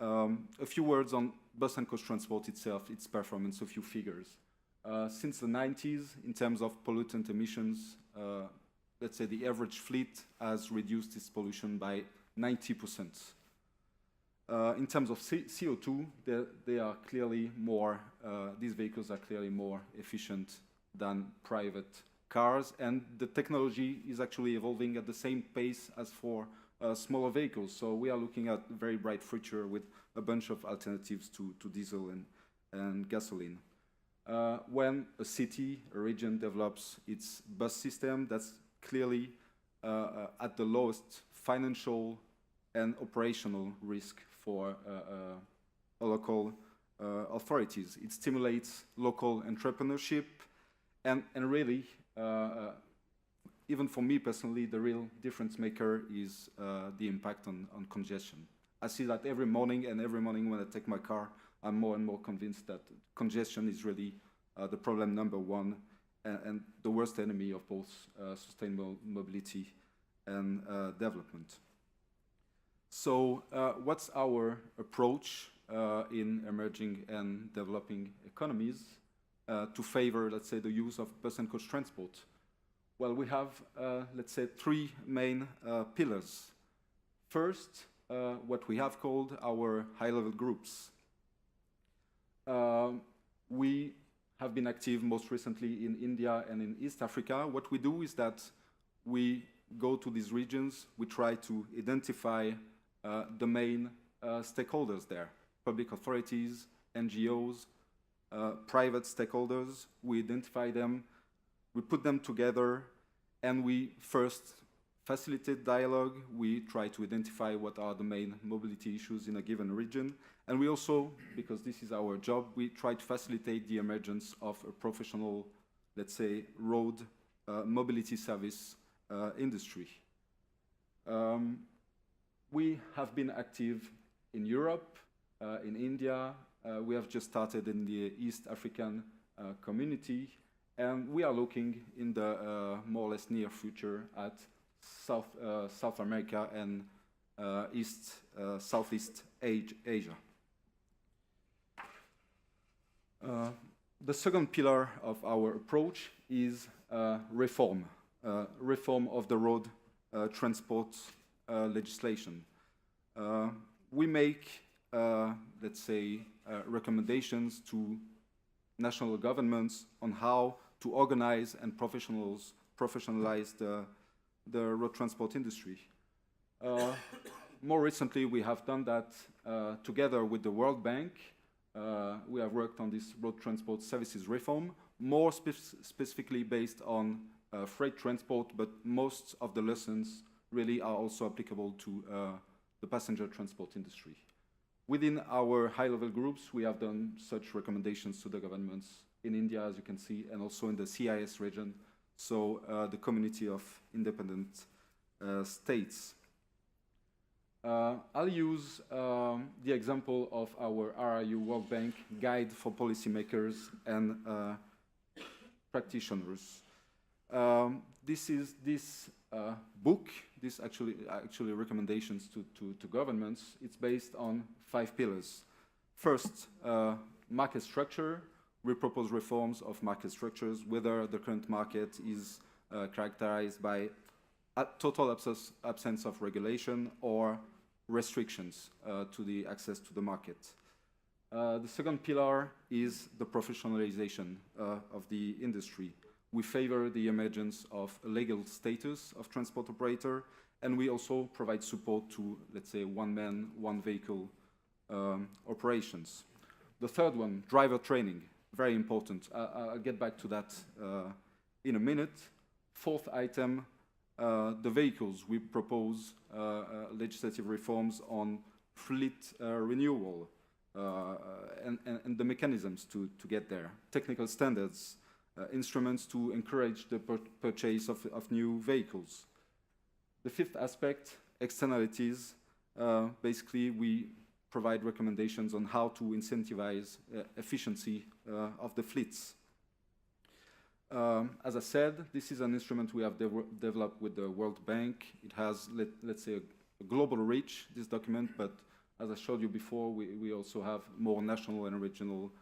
A few words on bus and coach transport itself, its performance, a few figures. Since the 90s, in terms of pollutant emissions, let's say the average fleet has reduced its pollution by 90%. In terms of CO2, they are clearly more, these vehicles are clearly more efficient than private cars, and the technology is actually evolving at the same pace as for smaller vehicles. So we are looking at a very bright future with a bunch of alternatives to diesel and gasoline. When a city, a region develops its bus system, that's clearly at the lowest financial and operational risk for local authorities. It stimulates local entrepreneurship and really even for me personally, the real difference maker is the impact on congestion. I see that every morning, and every morning when I take my car, I'm more and more convinced that congestion is really the problem number one and the worst enemy of both sustainable mobility and development. So what's our approach in emerging and developing economies to favor, let's say, the use of bus and coach transport? Well, we have, let's say, three main pillars. First, what we have called our high-level groups. We have been active most recently in India and in East Africa. What we do is that we go to these regions, we try to identify the main stakeholders there, public authorities, NGOs, private stakeholders. We identify them, we put them together, and we first facilitate dialogue. We try to identify what are the main mobility issues in a given region. And we also, because this is our job, we try to facilitate the emergence of a professional, let's say, road mobility service industry. We have been active in Europe, in India. We have just started in the East African community. And we are looking in the more or less near future at South America and Southeast Asia. The second pillar of our approach is reform of the road transport legislation. We make, let's say, recommendations to national governments on how to organize and professionalize the road transport industry. More recently, we have done that together with the World Bank. We have worked on this road transport services reform, more specifically based on freight transport, but most of the lessons really are also applicable to the passenger transport industry. Within our high-level groups, we have done such recommendations to the governments in India, as you can see, and also in the CIS region, so the Community of Independent States. I'll use the example of our IRU World Bank Guide for Policymakers and Practitioners. This book, this actually recommendations to governments, it's based on 5 pillars. First, market structure. We propose reforms of market structures, whether the current market is characterized by a total absence of regulation or restrictions to the access to the market. The second pillar is the professionalization of the industry. We favor the emergence of a legal status of transport operator, and we also provide support to, let's say, one-man, one-vehicle operations. The third one, driver training, very important. I'll get back to that in a minute. Fourth item, the vehicles. We propose legislative reforms on fleet renewal and the mechanisms to get there. Technical standards, instruments to encourage the purchase of new vehicles. The fifth aspect, externalities. Basically, we provide recommendations on how to incentivize efficiency of the fleets. As I said, this is an instrument we have developed with the World Bank. It has, let's say, a global reach, this document, but as I showed you before, we also have more national and regional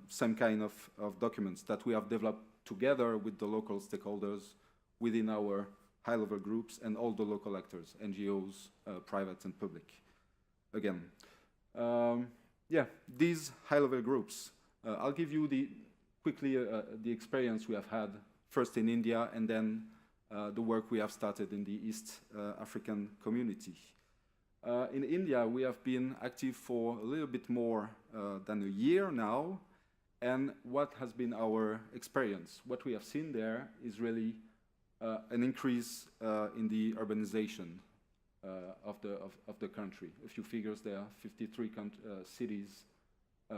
same kind of documents that we have developed together with the local stakeholders within our high-level groups and all the local actors, NGOs, private and public. Again, these high-level groups, I'll give you quickly the experience we have had first in India and then the work we have started in the East African community. In India, we have been active for a little bit more than a year now, and what has been our experience? What we have seen there is really an increase in the urbanization of the country. A few figures there, 53 cities,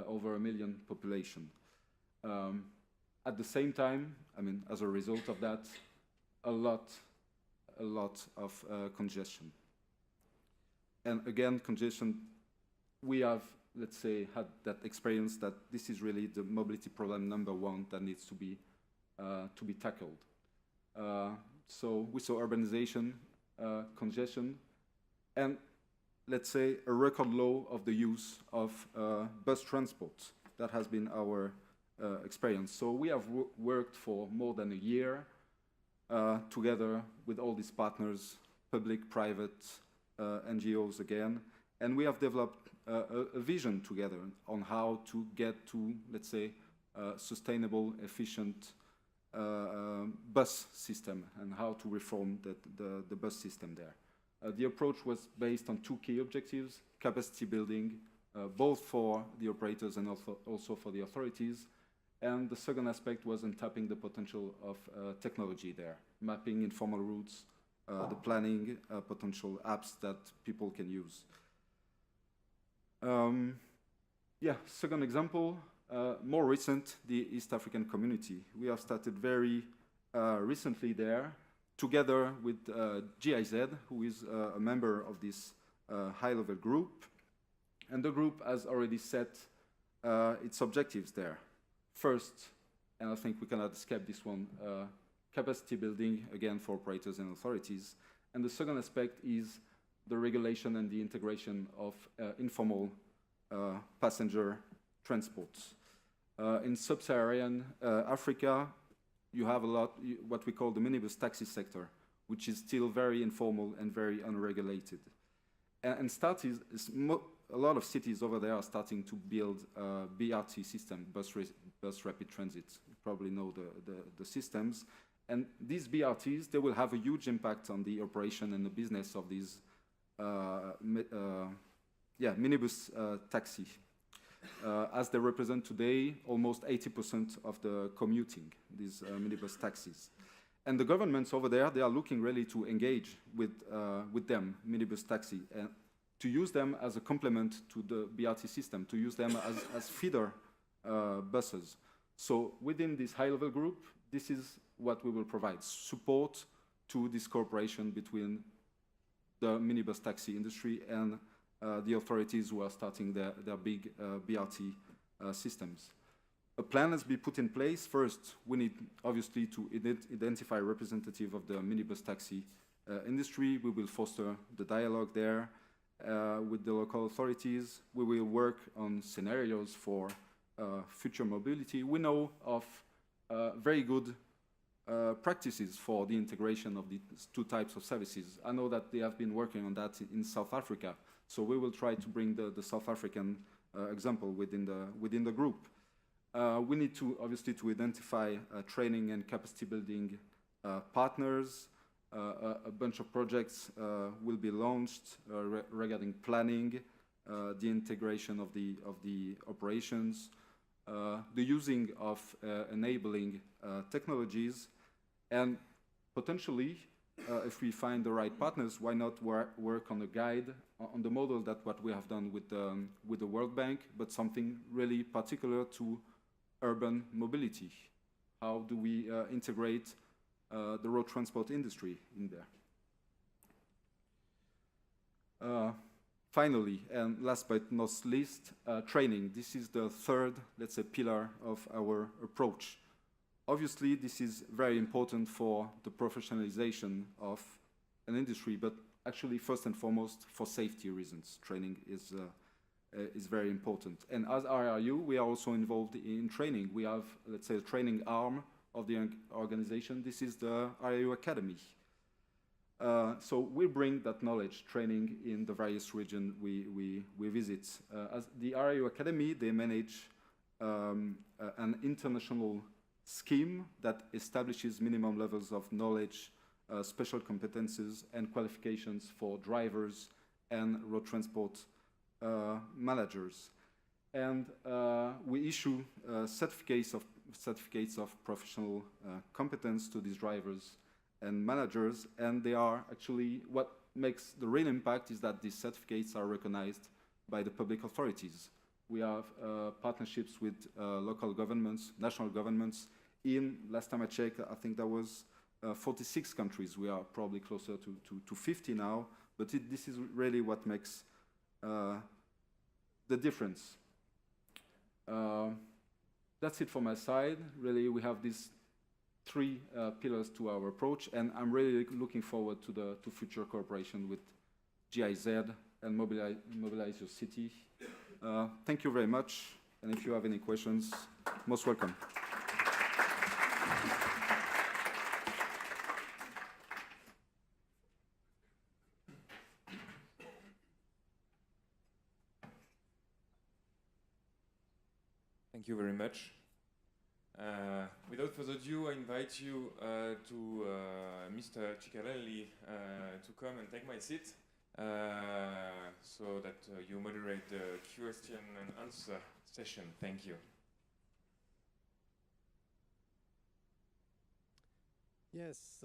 over 1 million population. At the same time, I mean, as a result of that, a lot of congestion. And again, congestion, we have, let's say, had that experience that this is really the mobility problem #1 that needs to be tackled. So we saw urbanization, congestion, and let's say a record low of the use of bus transport. That has been our experience. So we have worked for more than a year together with all these partners, public, private, NGOs again, and we have developed a vision together on how to get to, let's say, sustainable, efficient bus system and how to reform the bus system there. The approach was based on 2 key objectives: capacity building, both for the operators and also for the authorities. And the second aspect was on tapping the potential of technology there, mapping informal routes, the planning, potential apps that people can use. Second example, more recent, the East African community. We have started very recently there, together with GIZ, who is a member of this high-level group. And the group has already set its objectives there. First, and I think we cannot escape this one, capacity building, again, for operators and authorities. And the second aspect is the regulation and the integration of informal passenger transports. In sub-Saharan Africa, you have a lot, what we call the minibus taxi sector, which is still very informal and very unregulated. And a lot of cities over there are starting to build a BRT system, bus rapid transit. You probably know the systems. And these BRTs, they will have a huge impact on the operation and the business of these minibus taxi. As they represent today almost 80% of the commuting, these minibus taxis. And the governments over there, they are looking really to engage with them, minibus taxi, and to use them as a complement to the BRT system, to use them as feeder buses. So within this high-level group, this is what we will provide, support to this cooperation between the minibus taxi industry and the authorities who are starting their big BRT systems. A plan has been put in place. First, we need obviously to identify a representative of the minibus taxi industry. We will foster the dialogue there with the local authorities. We will work on scenarios for future mobility. We know of very good practices for the integration of these 2 types of services. I know that they have been working on that in South Africa. So we will try to bring the South African example within the group. We need to obviously to identify training and capacity building partners. A bunch of projects will be launched regarding planning, the integration of the operations, the using of enabling technologies, and potentially, if we find the right partners, why not work on a guide on the model that what we have done with the World Bank, but something really particular to urban mobility. How do we integrate the road transport industry in there? Finally, and last but not least, training. This is the third, let's say, pillar of our approach. Obviously, this is very important for the professionalization of an industry, but actually, first and foremost, for safety reasons. Training is very important. And as IRU, we are also involved in training. We have, let's say, a training arm of the organization. This is the IRU Academy. So we bring that knowledge, training in the various regions we visit. As the IRU Academy, they manage an international scheme that establishes minimum levels of knowledge, special competences and qualifications for drivers and road transport managers. And we issue certificates of professional competence to these drivers and managers, and they are actually, what makes the real impact is that these certificates are recognized by the public authorities. We have partnerships with local governments, national governments. Last time I checked, I think that was 46 countries. We are probably closer to 50 now, but this is really what makes the difference. That's it from my side. Really, we have these three pillars to our approach, and I'm really looking forward to future cooperation with GIZ and Mobilize Your City. Thank you very much, and if you have any questions, most welcome. Thank you very much. Without further ado, I invite you to Mr. Ciccarelli to come and take my seat so that you moderate the question and answer session. Thank you. Yes.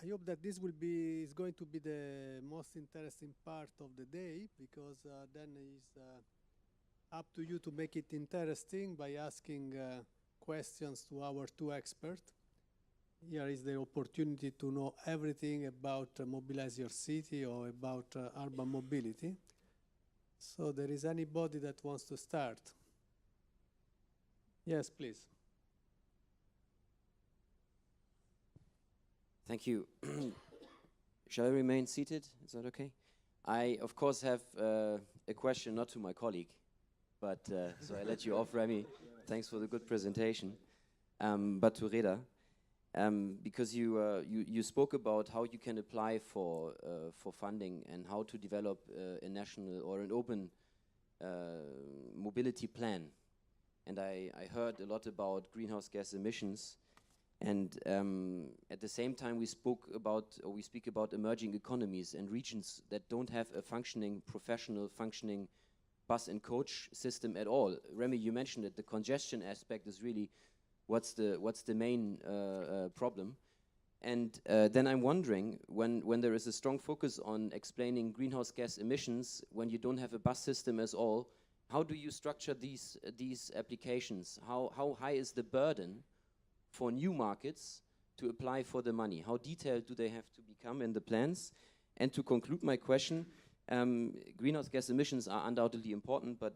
I hope that this is going to be the most interesting part of the day, because then it's up to you to make it interesting by asking questions to our two experts. Here is the opportunity to know everything about Mobilize Your City or about urban mobility. So there is anybody that wants to start? Yes, please. Thank you. Shall I remain seated? Is that okay? I, of course, have a question not to my colleague, but so I let you off, Remy. Thanks for the good presentation. But to Reda, because you spoke about how you can apply for funding and how to develop a national or an open mobility plan. And I heard a lot about greenhouse gas emissions. And at the same time, we speak about emerging economies and regions that don't have a functioning bus and coach system at all. Remy, you mentioned it. The congestion aspect is really what's the main problem. And then I'm wondering, when there is a strong focus on explaining greenhouse gas emissions, when you don't have a bus system at all, how do you structure these applications? How high is the burden for new markets to apply for the money? How detailed do they have to become in the plans? And to conclude my question, greenhouse gas emissions are undoubtedly important, but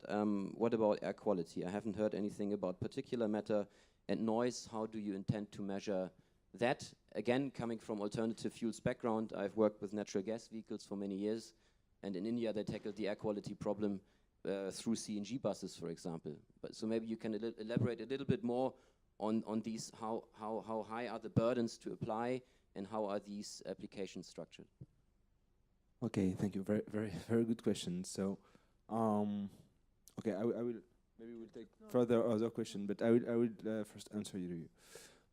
what about air quality? I haven't heard anything about particulate matter and noise. How do you intend to measure that? Again, coming from alternative fuels background, I've worked with natural gas vehicles for many years, and in India they tackled the air quality problem through CNG buses, for example. But so maybe you can elaborate a little bit more on these, how high are the burdens to apply, and how are these applications structured? Okay, thank you. Very good question. So, okay, I will maybe we'll take further other question, but I will first answer you.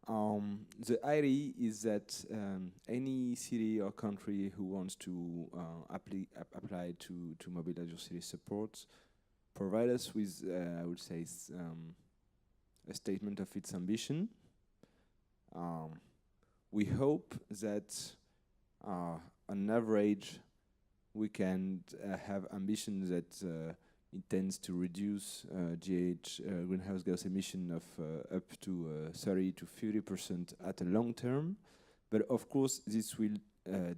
The idea is that any city or country who wants to apply to Mobilize Your City support provide us with, I would say, a statement of its ambition. We hope that on average we can have ambition that intends to reduce greenhouse gas emission of up to 30 to 50% at a long term. But of course, this will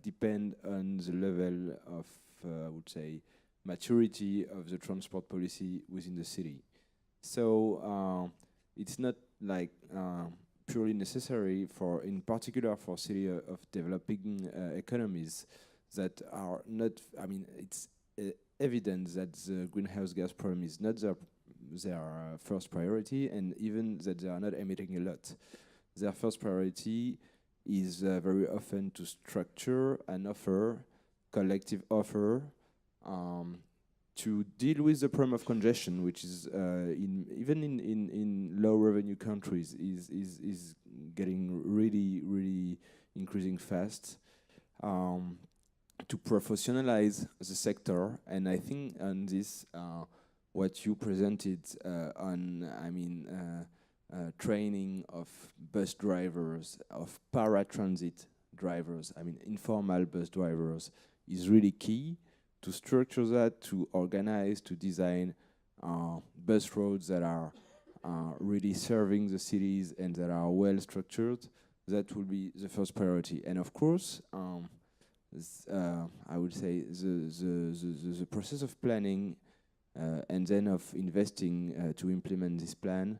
depend on the level of, I would say, maturity of the transport policy within the city. So it's not like purely necessary for, in particular for city of developing economies that are not, I mean, it's evident that the greenhouse gas problem is not their first priority, and even that they are not emitting a lot. Their first priority is very often to structure an offer, collective offer, to deal with the problem of congestion, which is even in low revenue countries is getting really increasing fast. To professionalize the sector, and I think on this, what you presented on, I mean, training of bus drivers, of paratransit drivers, I mean, informal bus drivers, is really key to structure that, to organize, to design bus roads that are really serving the cities and that are well structured, that will be the first priority. And of course, I would say the process of planning and then of investing to implement this plan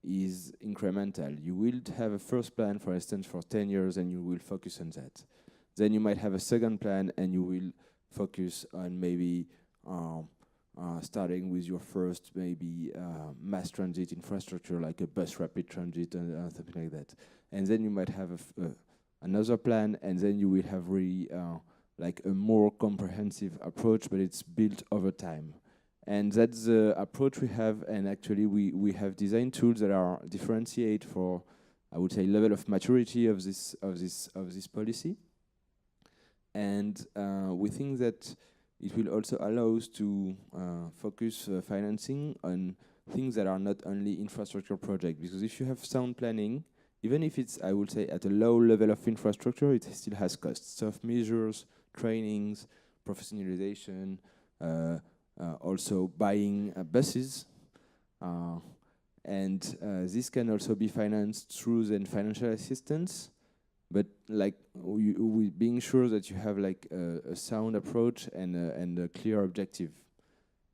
is incremental. You will have a first plan, for instance, for 10 years, and you will focus on that. Then you might have a second plan, and you will focus on maybe starting with your first maybe mass transit infrastructure, like a bus rapid transit and something like that. And then you might have another plan, and then you will have really like a more comprehensive approach, but it's built over time. And that's the approach we have, and actually we have design tools that are differentiate for, I would say, level of maturity of this policy. And we think that it will also allow us to focus financing on things that are not only infrastructure projects. Because if you have sound planning, even if it's, I would say, at a low level of infrastructure, it still has costs. Soft measures, trainings, professionalization, also buying buses. And this can also be financed through then financial assistance, but like we being sure that you have like a sound approach and a clear objective.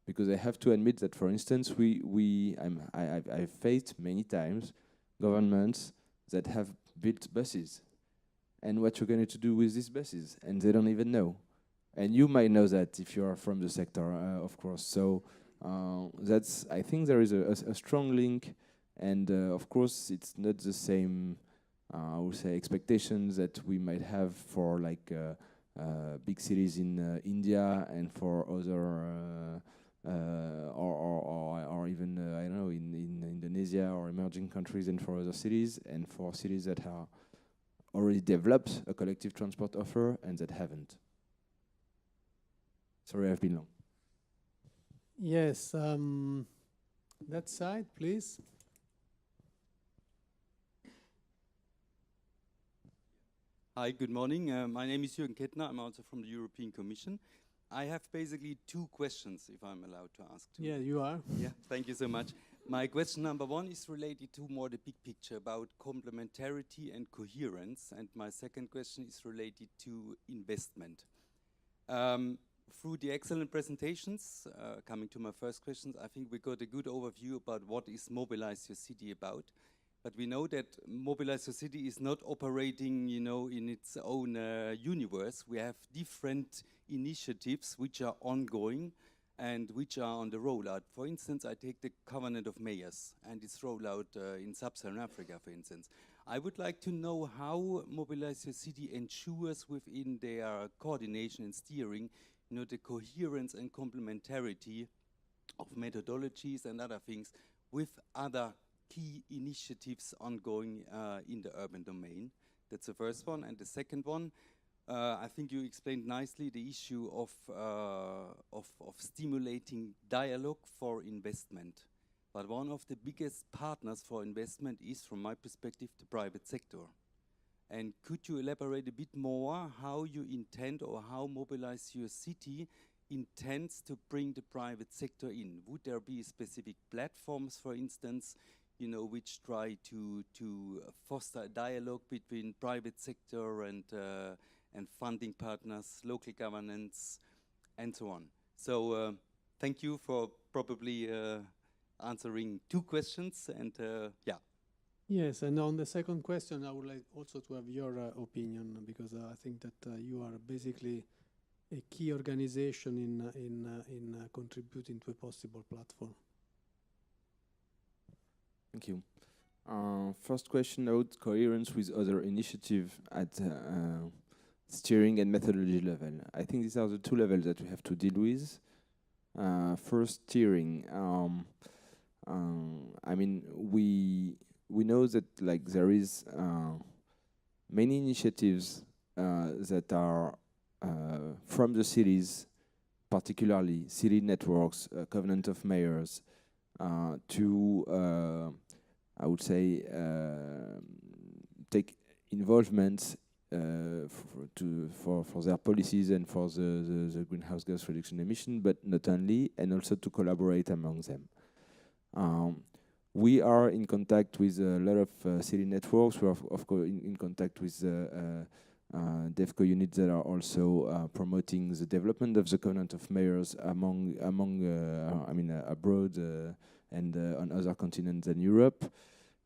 Because I have to admit that, for instance, I've faced many times governments that have built buses, and what you're going to do with these buses, and they don't even know. And you might know that if you are from the sector, of course. So that's, I think there is a strong link, and of course it's not the same, I would say, expectations that we might have for like big cities in India and for other, or even I don't know, in Indonesia or emerging countries, and for other cities, and for cities that are already developed a collective transport offer and that haven't. Sorry, I've been long. Yes, that side, please. Hi, good morning. My name is Jürgen Kettner. I'm also from the European Commission. I have basically two questions, if I'm allowed to ask. Yeah, you are. Yeah, thank you so much. My question number one is related to more the big picture about complementarity and coherence. And my second question is related to investment. Through the excellent presentations, coming to my first questions, I think we got a good overview about what is Mobilize Your City about. But we know that Mobilize Your City is not operating, you know, in its own universe. We have different initiatives which are ongoing and which are on the rollout. For instance, I take the Covenant of Mayors and its rollout in Sub-Saharan Africa, for instance. I would like to know how Mobilize Your City ensures within their coordination and steering, you know, the coherence and complementarity of methodologies and other things with other key initiatives ongoing in the urban domain. That's the first one. And the second one, I think you explained nicely the issue of stimulating dialogue for investment. But one of the biggest partners for investment is, from my perspective, the private sector. And could you elaborate a bit more how you intend, or how Mobilize Your City intends to bring the private sector in? Would there be specific platforms, for instance, you know, which try to foster a dialogue between private sector and funding partners, local governance, and so on? So thank you for probably answering two questions, and yeah. Yes, and on the second question, I would like also to have your opinion, because I think that you are basically a key organization in contributing to a possible platform. Thank you. First question about coherence with other initiatives at steering and methodology level. I think these are the two levels that we have to deal with. First, steering. I mean, we know that like there is many initiatives that are from the cities, particularly city networks, Covenant of Mayors, to I would say take involvement for their policies and for the greenhouse gas reduction emission, but not only, and also to collaborate among them. We are in contact with a lot of city networks. We are, of course, in contact with DEFCO units that are also promoting the development of the Covenant of Mayors among abroad and on other continents than Europe.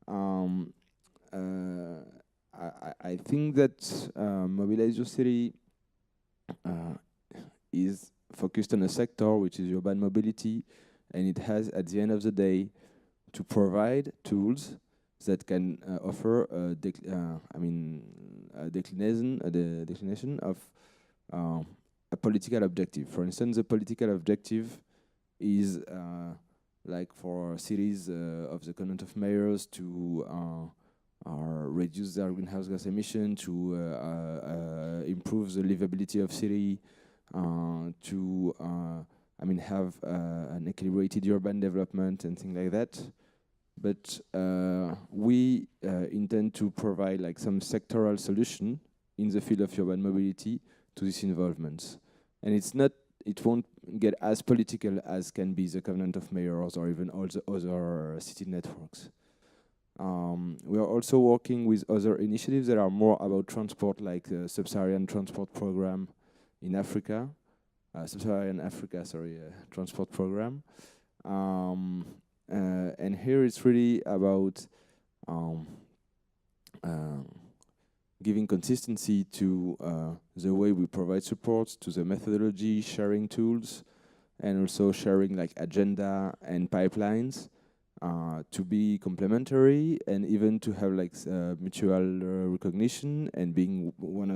I think that Mobilize Your City is focused on a sector which is urban mobility, and it has, at the end of the day, to provide tools that can offer a declination of a political objective. For instance, the political objective is like for cities of the Covenant of Mayors to reduce their greenhouse gas emission, to improve the livability of city, to have an equilibrated urban development and things like that. But we intend to provide like some sectoral solution in the field of urban mobility to these involvements. And it won't get as political as can be the Covenant of Mayors or even all the other city networks. We are also working with other initiatives that are more about transport, like the Sub-Saharan Transport Program in Africa, Sub-Saharan Africa, transport program. And here it's really about giving consistency to the way we provide support, to the methodology, sharing tools, and also sharing like agenda and pipelines to be complementary and even to have like mutual recognition and being one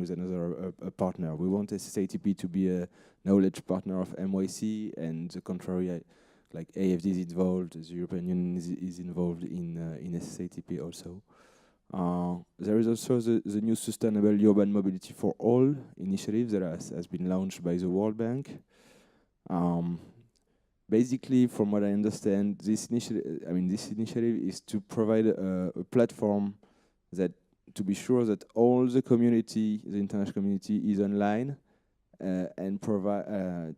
with another partner. We want SSATP to be a knowledge partner of MYC, and the contrary, like AFD is involved, the European Union is involved in SSATP also. There is also the new Sustainable Urban Mobility for All initiative that has been launched by the World Bank. Basically, from what I understand, this initiative is to provide a platform that to be sure that all the community, the international community, is online and provide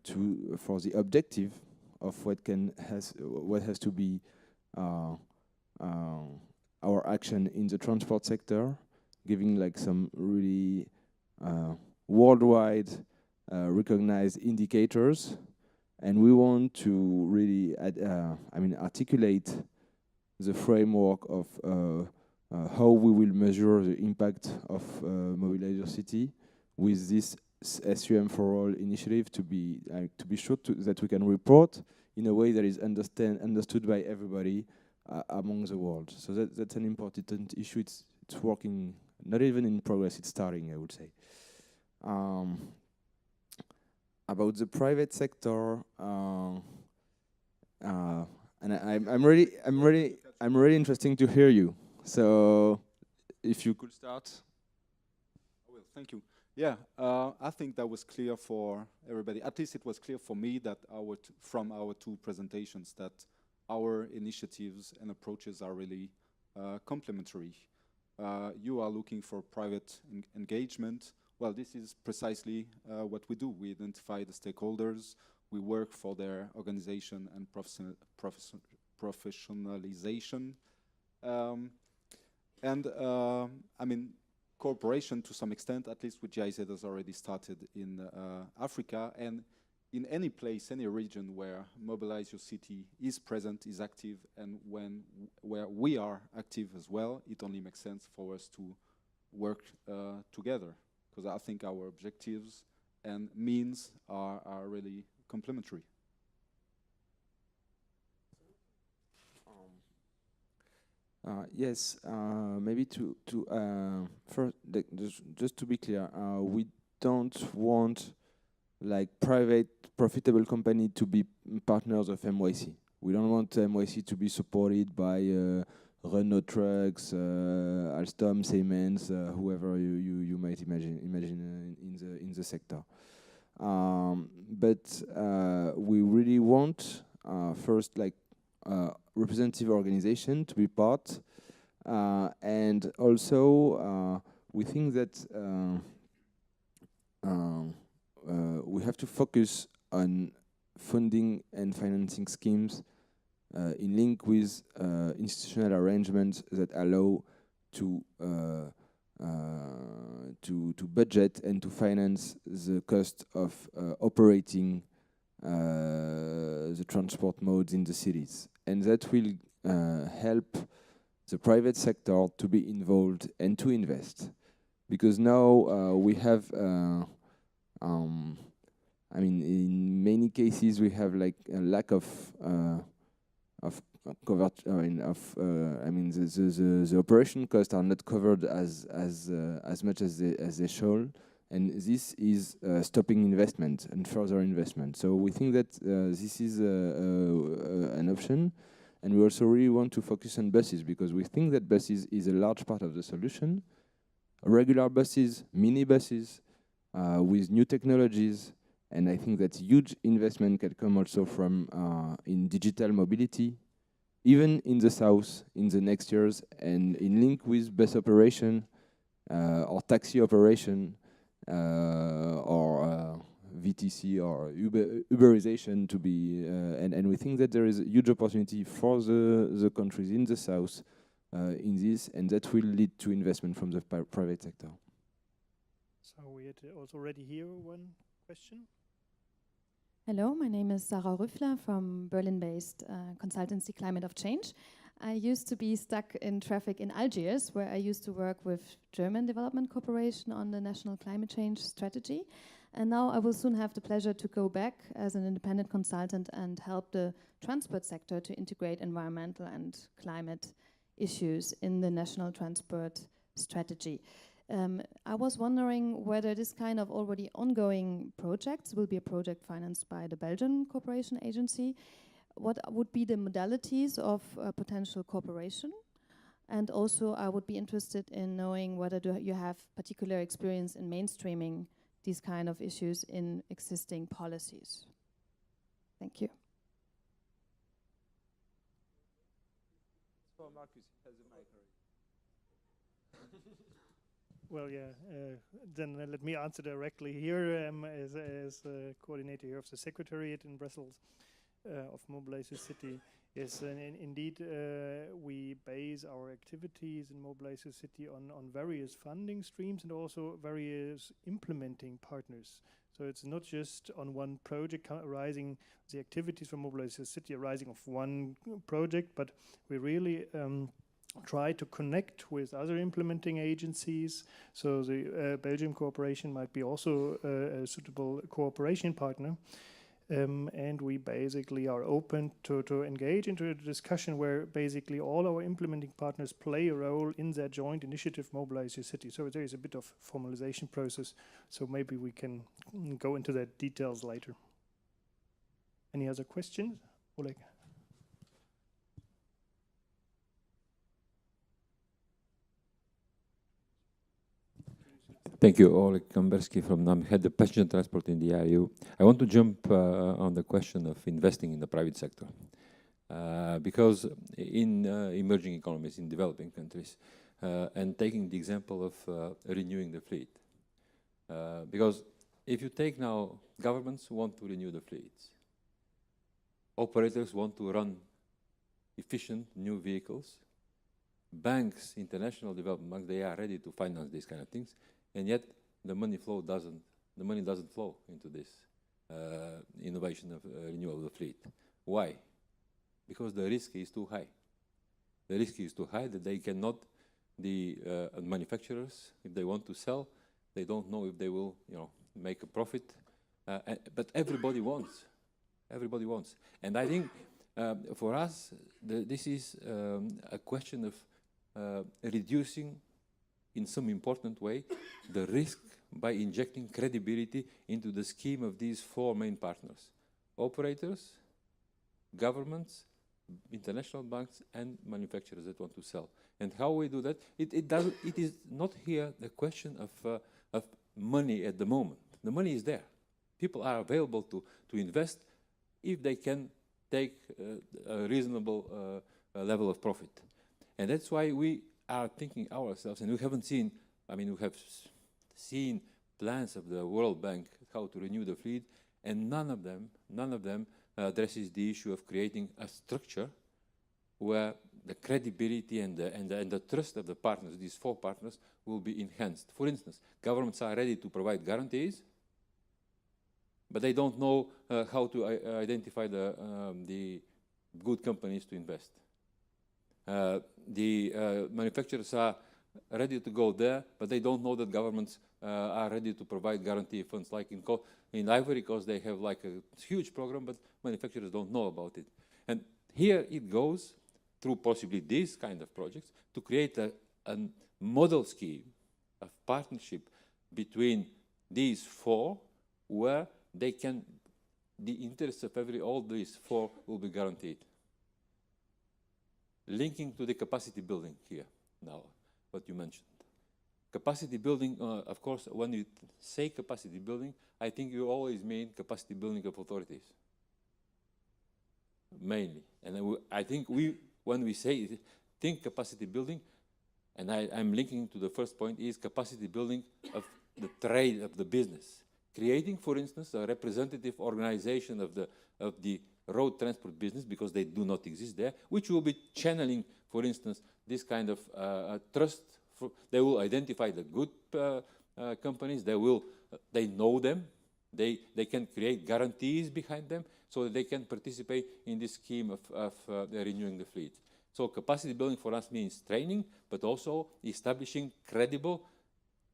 for the objective of what has to be our action in the transport sector, giving like some really worldwide recognized indicators. And we want to really articulate the framework of how we will measure the impact of Mobilize Your City with this SUM for All initiative to be sure that we can report in a way that is understood by everybody among the world. So that's an important issue. It's working, not even in progress. It's starting, I would say. About the private sector, and I'm really interested to hear you. So, if you could start. I will. Thank you. Yeah, I think that was clear for everybody. At least it was clear for me that from our two presentations that our initiatives and approaches are really complementary. You are looking for private engagement. Well, this is precisely what we do. We identify the stakeholders, we work for their organization and professionalization. Cooperation to some extent, at least with GIZ, has already started in Africa, and in any place, any region where Mobilize Your City is present, is active, and where we are active as well, it only makes sense for us to work together. Because I think our objectives and means are really complementary. Yes, maybe to first, just to be clear, we don't want like private profitable company to be partners of MYC. We don't want MYC to be supported by Renault Trucks, Alstom, Siemens, whoever you might imagine in the sector. But we really want first like representative organization to be part, and also we think that we have to focus on funding and financing schemes in link with institutional arrangements that allow to budget and to finance the cost of operating the transport modes in the cities. And that will help the private sector to be involved and to invest. Because now we have, I mean, in many cases we have like a lack of covered. The operation costs are not covered as much as they should, and this is stopping investment and further investment. So we think that this is an option, and we also really want to focus on buses because we think that buses is a large part of the solution. Regular buses, mini buses, with new technologies, and I think that huge investment can come also from in digital mobility, even in the south in the next years, and in link with bus operation or taxi operation or VTC or Uberization to be, and we think that there is a huge opportunity for the countries in the south in this, and that will lead to investment from the private sector. So we had also already here one question. Hello, my name is Sarah Rüffler from Berlin-based consultancy Climate of Change. I used to be stuck in traffic in Algiers, where I used to work with German Development Corporation on the national climate change strategy. And now I will soon have the pleasure to go back as an independent consultant and help the transport sector to integrate environmental and climate issues in the national transport strategy. I was wondering whether this kind of already ongoing projects will be a project financed by the Belgian Cooperation Agency. What would be the modalities of potential cooperation? And also I would be interested in knowing whether you have particular experience in mainstreaming these kind of issues in existing policies. Thank you. For Marcus, he has a mic already. Well, yeah, then let me answer directly here as coordinator here of the Secretariat in Brussels of MobiliseYourCity. Yes, and indeed, we base our activities in MobiliseYourCity on various funding streams and also various implementing partners. So it's not just on one project arising, the activities from MobiliseYourCity arising of one project, but we really try to connect with other implementing agencies. So the Belgian cooperation might be also a suitable cooperation partner. And we basically are open to engage into a discussion where basically all our implementing partners play a role in that joint initiative MobiliseYourCity. So there is a bit of formalization process. So maybe we can go into the details later. Any other questions? Oleg? Thank you, Oleg Kamberski from NAM, head of passenger transport in the IRU. I want to jump on the question of investing in the private sector. Because in emerging economies, in developing countries, and taking the example of renewing the fleet. Because if you take now, governments want to renew the fleets. Operators want to run efficient new vehicles. Banks, international development banks, they are ready to finance these kind of things. And yet, the money doesn't flow into this innovation of renewal of the fleet. Why? Because the risk is too high. The risk is too high that they cannot, the manufacturers, if they want to sell, they don't know if they will, make a profit. But everybody wants. Everybody wants. And I think for us, this is a question of reducing in some important way the risk by injecting credibility into the scheme of these four main partners: operators, governments, international banks, and manufacturers that want to sell. And how we do that? It is not here a question of money at the moment. The money is there. People are available to invest if they can take a reasonable level of profit. And that's why we are thinking ourselves, and we haven't seen, we have seen plans of the World Bank how to renew the fleet, and none of them addresses the issue of creating a structure where the credibility and the trust of the partners, these 4 partners, will be enhanced. For instance, governments are ready to provide guarantees, but they don't know how to identify the good companies to invest. The manufacturers are ready to go there, but they don't know that governments are ready to provide guarantee funds. Like in Ivory Coast, they have like a huge program, but manufacturers don't know about it. And here it goes through possibly these kind of projects to create a model scheme of partnership between these 4, where they can, the interests of all these 4 will be guaranteed. Linking to the capacity building here now, what you mentioned. Capacity building, of course, when you say capacity building, I think you always mean capacity building of authorities, mainly. And I think when we say think capacity building, and I'm linking to the first point, is capacity building of the trade, of the business. Creating, for instance, a representative organization of the road transport business, because they do not exist there, which will be channeling, for instance, this kind of trust. They will identify the good companies. They know them. They can create guarantees behind them so that they can participate in this scheme of renewing the fleet. So capacity building for us means training, but also establishing credible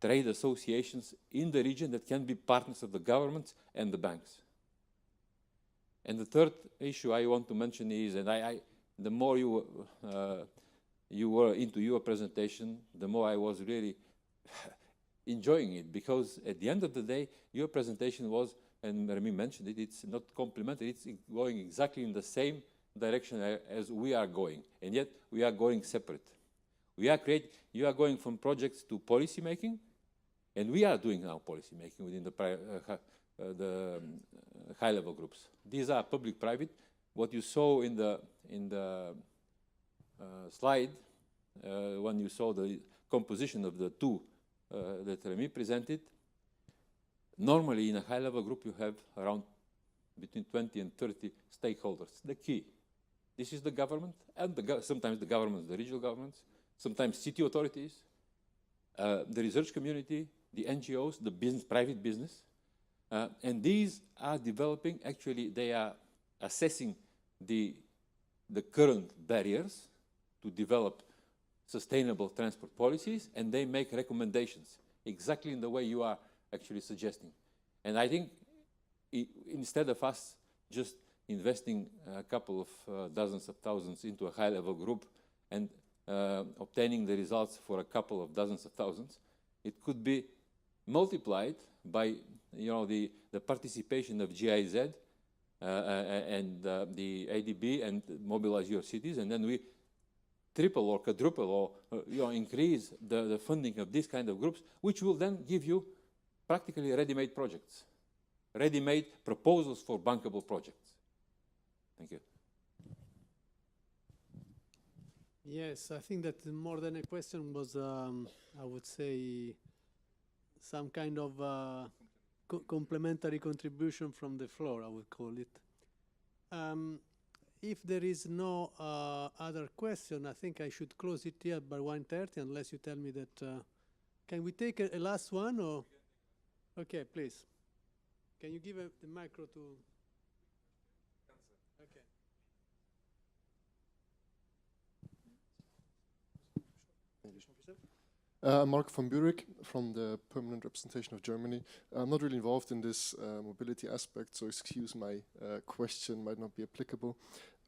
trade associations in the region that can be partners of the governments and the banks. And the third issue I want to mention is, and the more you were into your presentation, the more I was really enjoying it, because at the end of the day, your presentation was, and Remy mentioned it, it's not complementary, it's going exactly in the same direction as we are going, and yet we are going separate. You are going from projects to policy making, and we are doing now policy making within the high-level groups. These are public-private. What you saw in the slide, when you saw the composition of the 2 that Remy presented, normally in a high-level group you have around between 20 and 30 stakeholders. The key. This is the government, and sometimes the governments, the regional governments, sometimes city authorities, the research community, the NGOs, the business, private business. And these are developing, actually they are assessing the current barriers to develop sustainable transport policies, and they make recommendations exactly in the way you are actually suggesting. And I think instead of us just investing a couple of dozens of thousands into a high-level group and obtaining the results for a couple of dozens of thousands, it could be multiplied by the participation of GIZ and the ADB and Mobilize Your Cities, and then we triple or quadruple or increase the funding of these kind of groups, which will then give you practically ready-made projects, ready-made proposals for bankable projects. Thank you. Yes, I think that more than a question was, I would say, some kind of complementary contribution from the floor, I would call it. If there is no other question, I think I should close it here by 1:30, unless you tell me that. Can we take a last one? Or? Okay, please. Can you give the micro to? Okay. Mark van Buurik from the Permanent Representation of Germany. I'm not really involved in this mobility aspect, so excuse my question might not be applicable.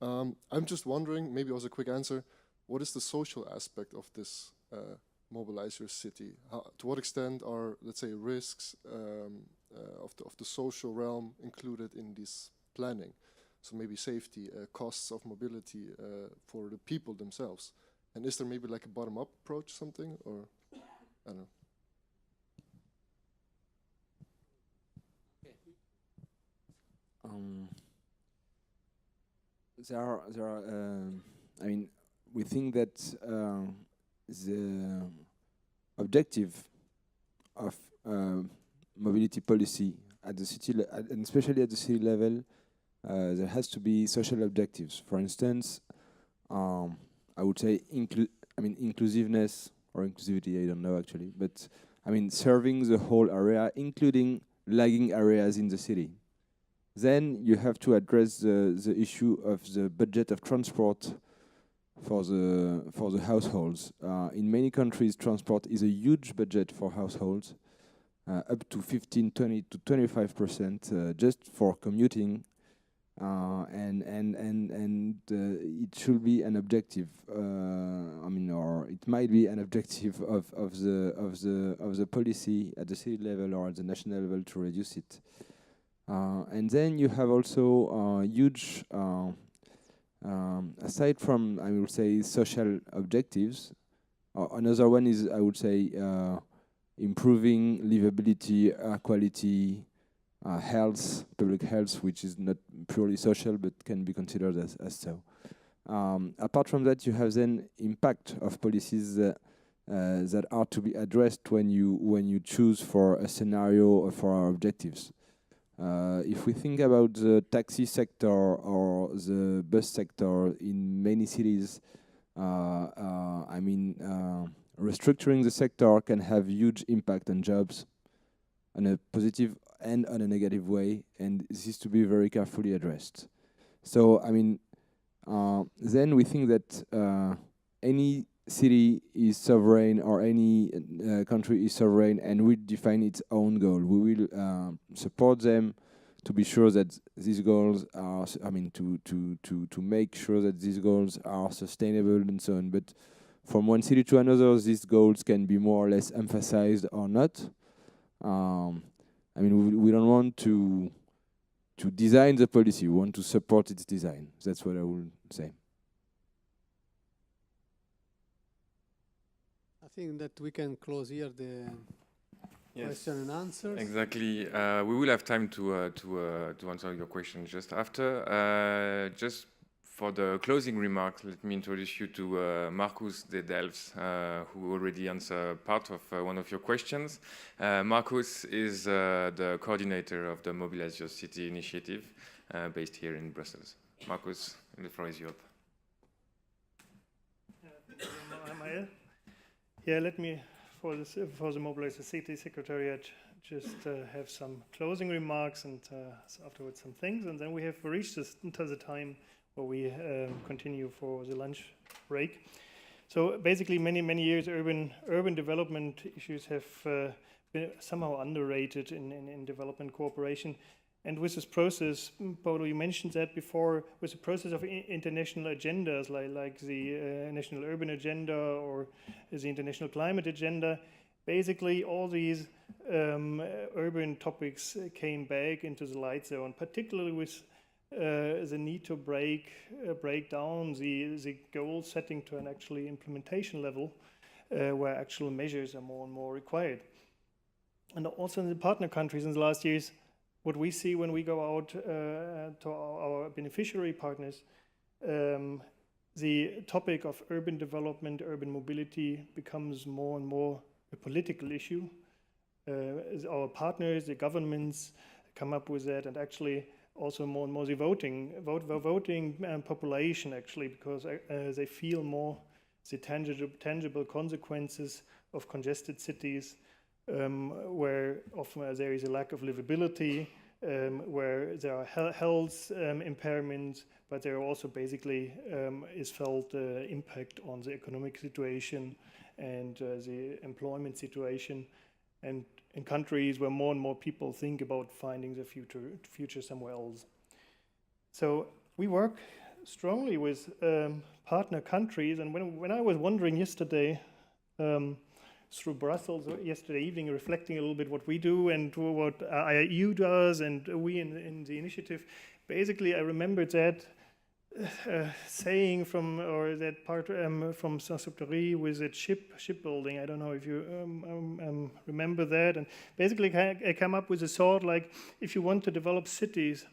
I'm just wondering, maybe also a quick answer, what is the social aspect of this Mobilize Your City? To what extent are, let's say, risks of the social realm included in this planning? So maybe safety, costs of mobility for the people themselves. And is there maybe like a bottom-up approach, something, or I don't know? I mean, we think that the objective of mobility policy at the city, and especially at the city level, there has to be social objectives. For instance, I would say inclusiveness or inclusivity, I don't know actually, but I mean serving the whole area, including lagging areas in the city. Then you have to address the issue of the budget of transport for the households. In many countries, transport is a huge budget for households, up to 15, 20 to 25% just for commuting. And it should be an objective. Or it might be an objective of the policy at the city level or at the national level to reduce it. And then you have also huge, aside from I will say social objectives. Another one is I would say improving livability, air quality. Health, public health, which is not purely social but can be considered as so. Apart from that, you have then impact of policies that are to be addressed when you choose for a scenario or for our objectives. If we think about the taxi sector or the bus sector in many cities, restructuring the sector can have huge impact on jobs, on a positive and on a negative way, and this is to be very carefully addressed. So, then we think that any city is sovereign or any country is sovereign and will define its own goal. We will support them to be sure that these goals are, to make sure that these goals are sustainable and so on. But from one city to another, these goals can be more or less emphasized or not. We don't want to design the policy. We want to support its design. That's what I would say. I think that we can close here the question and answers. Exactly. We will have time to answer your question just after. Just for the closing remarks, let me introduce you to Marcus de Delves, who already answered part of one of your questions. Marcus is the coordinator of the Mobilize Your City initiative based here in Brussels. Marcus, the floor is yours. Let me, for the Mobilize Your City Secretariat, just have some closing remarks and afterwards some things, and then we have reached into the time where we continue for the lunch break. So basically, many years, urban development issues have been somehow underrated in development cooperation. And with this process, Paulo, you mentioned that before, with the process of international agendas like the National Urban Agenda or the International Climate Agenda, basically all these urban topics came back into the light zone, particularly with the need to break down the goal setting to an actually implementation level where actual measures are more and more required. And also in the partner countries in the last years, what we see when we go out to our beneficiary partners, the topic of urban development, urban mobility becomes more and more a political issue. Our partners, the governments come up with that, and actually also more and more the voting population actually, because they feel more the tangible consequences of congested cities, where often there is a lack of livability, where there are health impairments, but there also basically is felt impact on the economic situation and the employment situation, and in countries where more and more people think about finding the future somewhere else. So we work strongly with partner countries, and when I was wandering yesterday through Brussels yesterday evening, reflecting a little bit what we do and what IRU does and we in the initiative, basically I remembered that saying from, or that part from Saint-Exupéry with that shipbuilding. I don't know if you remember that. And basically I come up with a thought like, if you want to develop cities,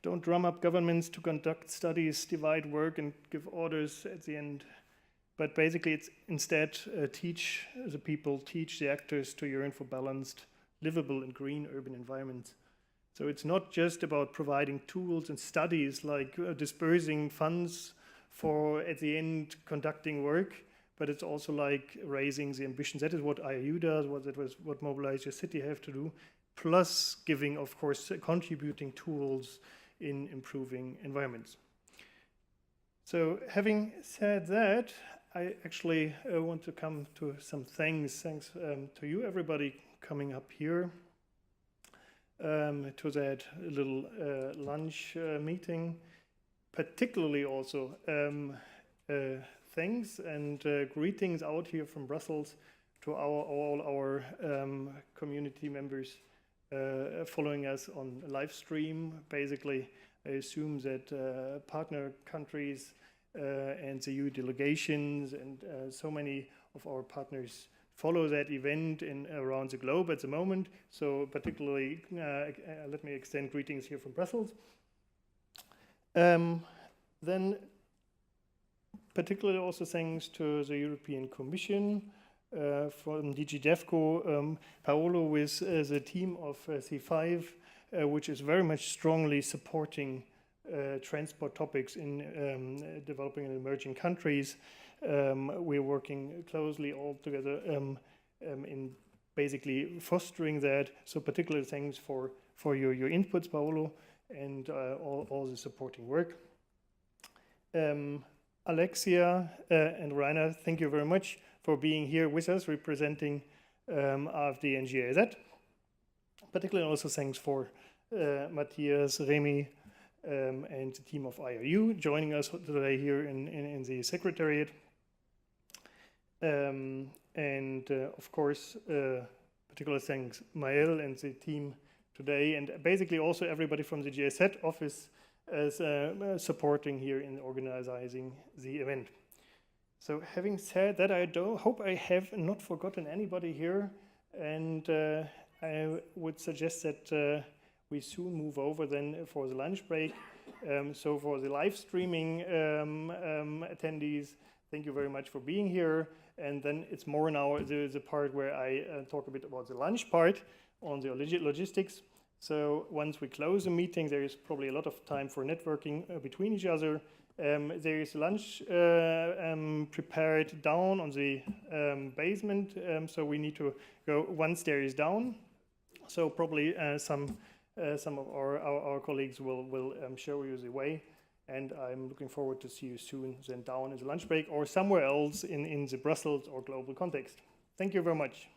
don't drum up governments to conduct studies, divide work and give orders at the end. But basically it's instead teach the people, teach the actors to yearn for balanced, livable and green urban environments. So it's not just about providing tools and studies like dispersing funds for, at the end, conducting work, but it's also like raising the ambitions. That is what IRU does, what Mobilize Your City have to do, plus giving, of course, contributing tools in improving environments. So having said that, I actually want to come to some thanks. Thanks to you, everybody, coming up here to that little lunch meeting. Particularly also thanks and greetings out here from Brussels to all our community members following us on live stream. Basically, I assume that partner countries and the EU delegations and so many of our partners follow that event around the globe at the moment. So particularly, let me extend greetings here from Brussels. Then particularly also thanks to the European Commission from DG DEFCO, Paolo with the team of C5, which is very much strongly supporting transport topics in developing and emerging countries. We're working closely all together in basically fostering that. So particularly thanks for your inputs, Paolo, and all the supporting work. Alexia and Rainer, thank you very much for being here with us, representing AfD and GIZ. Particularly also thanks for Matthias, Remy, and the team of IRU joining us today here in the Secretariat. Of course, particular thanks Maël and the team today, and basically also everybody from the GIZ office as supporting here in organizing the event. So having said that, I hope I have not forgotten anybody here, and I would suggest that we soon move over then for the lunch break. So for the live streaming attendees, thank you very much for being here. And then it's more now the part where I talk a bit about the lunch part on the logistics. So once we close the meeting, there is probably a lot of time for networking between each other. There is lunch prepared down on the basement, so we need to go one stairs down. So probably some of our colleagues will show you the way, and I'm looking forward to see you soon then down in the lunch break or somewhere else in the Brussels or global context. Thank you very much.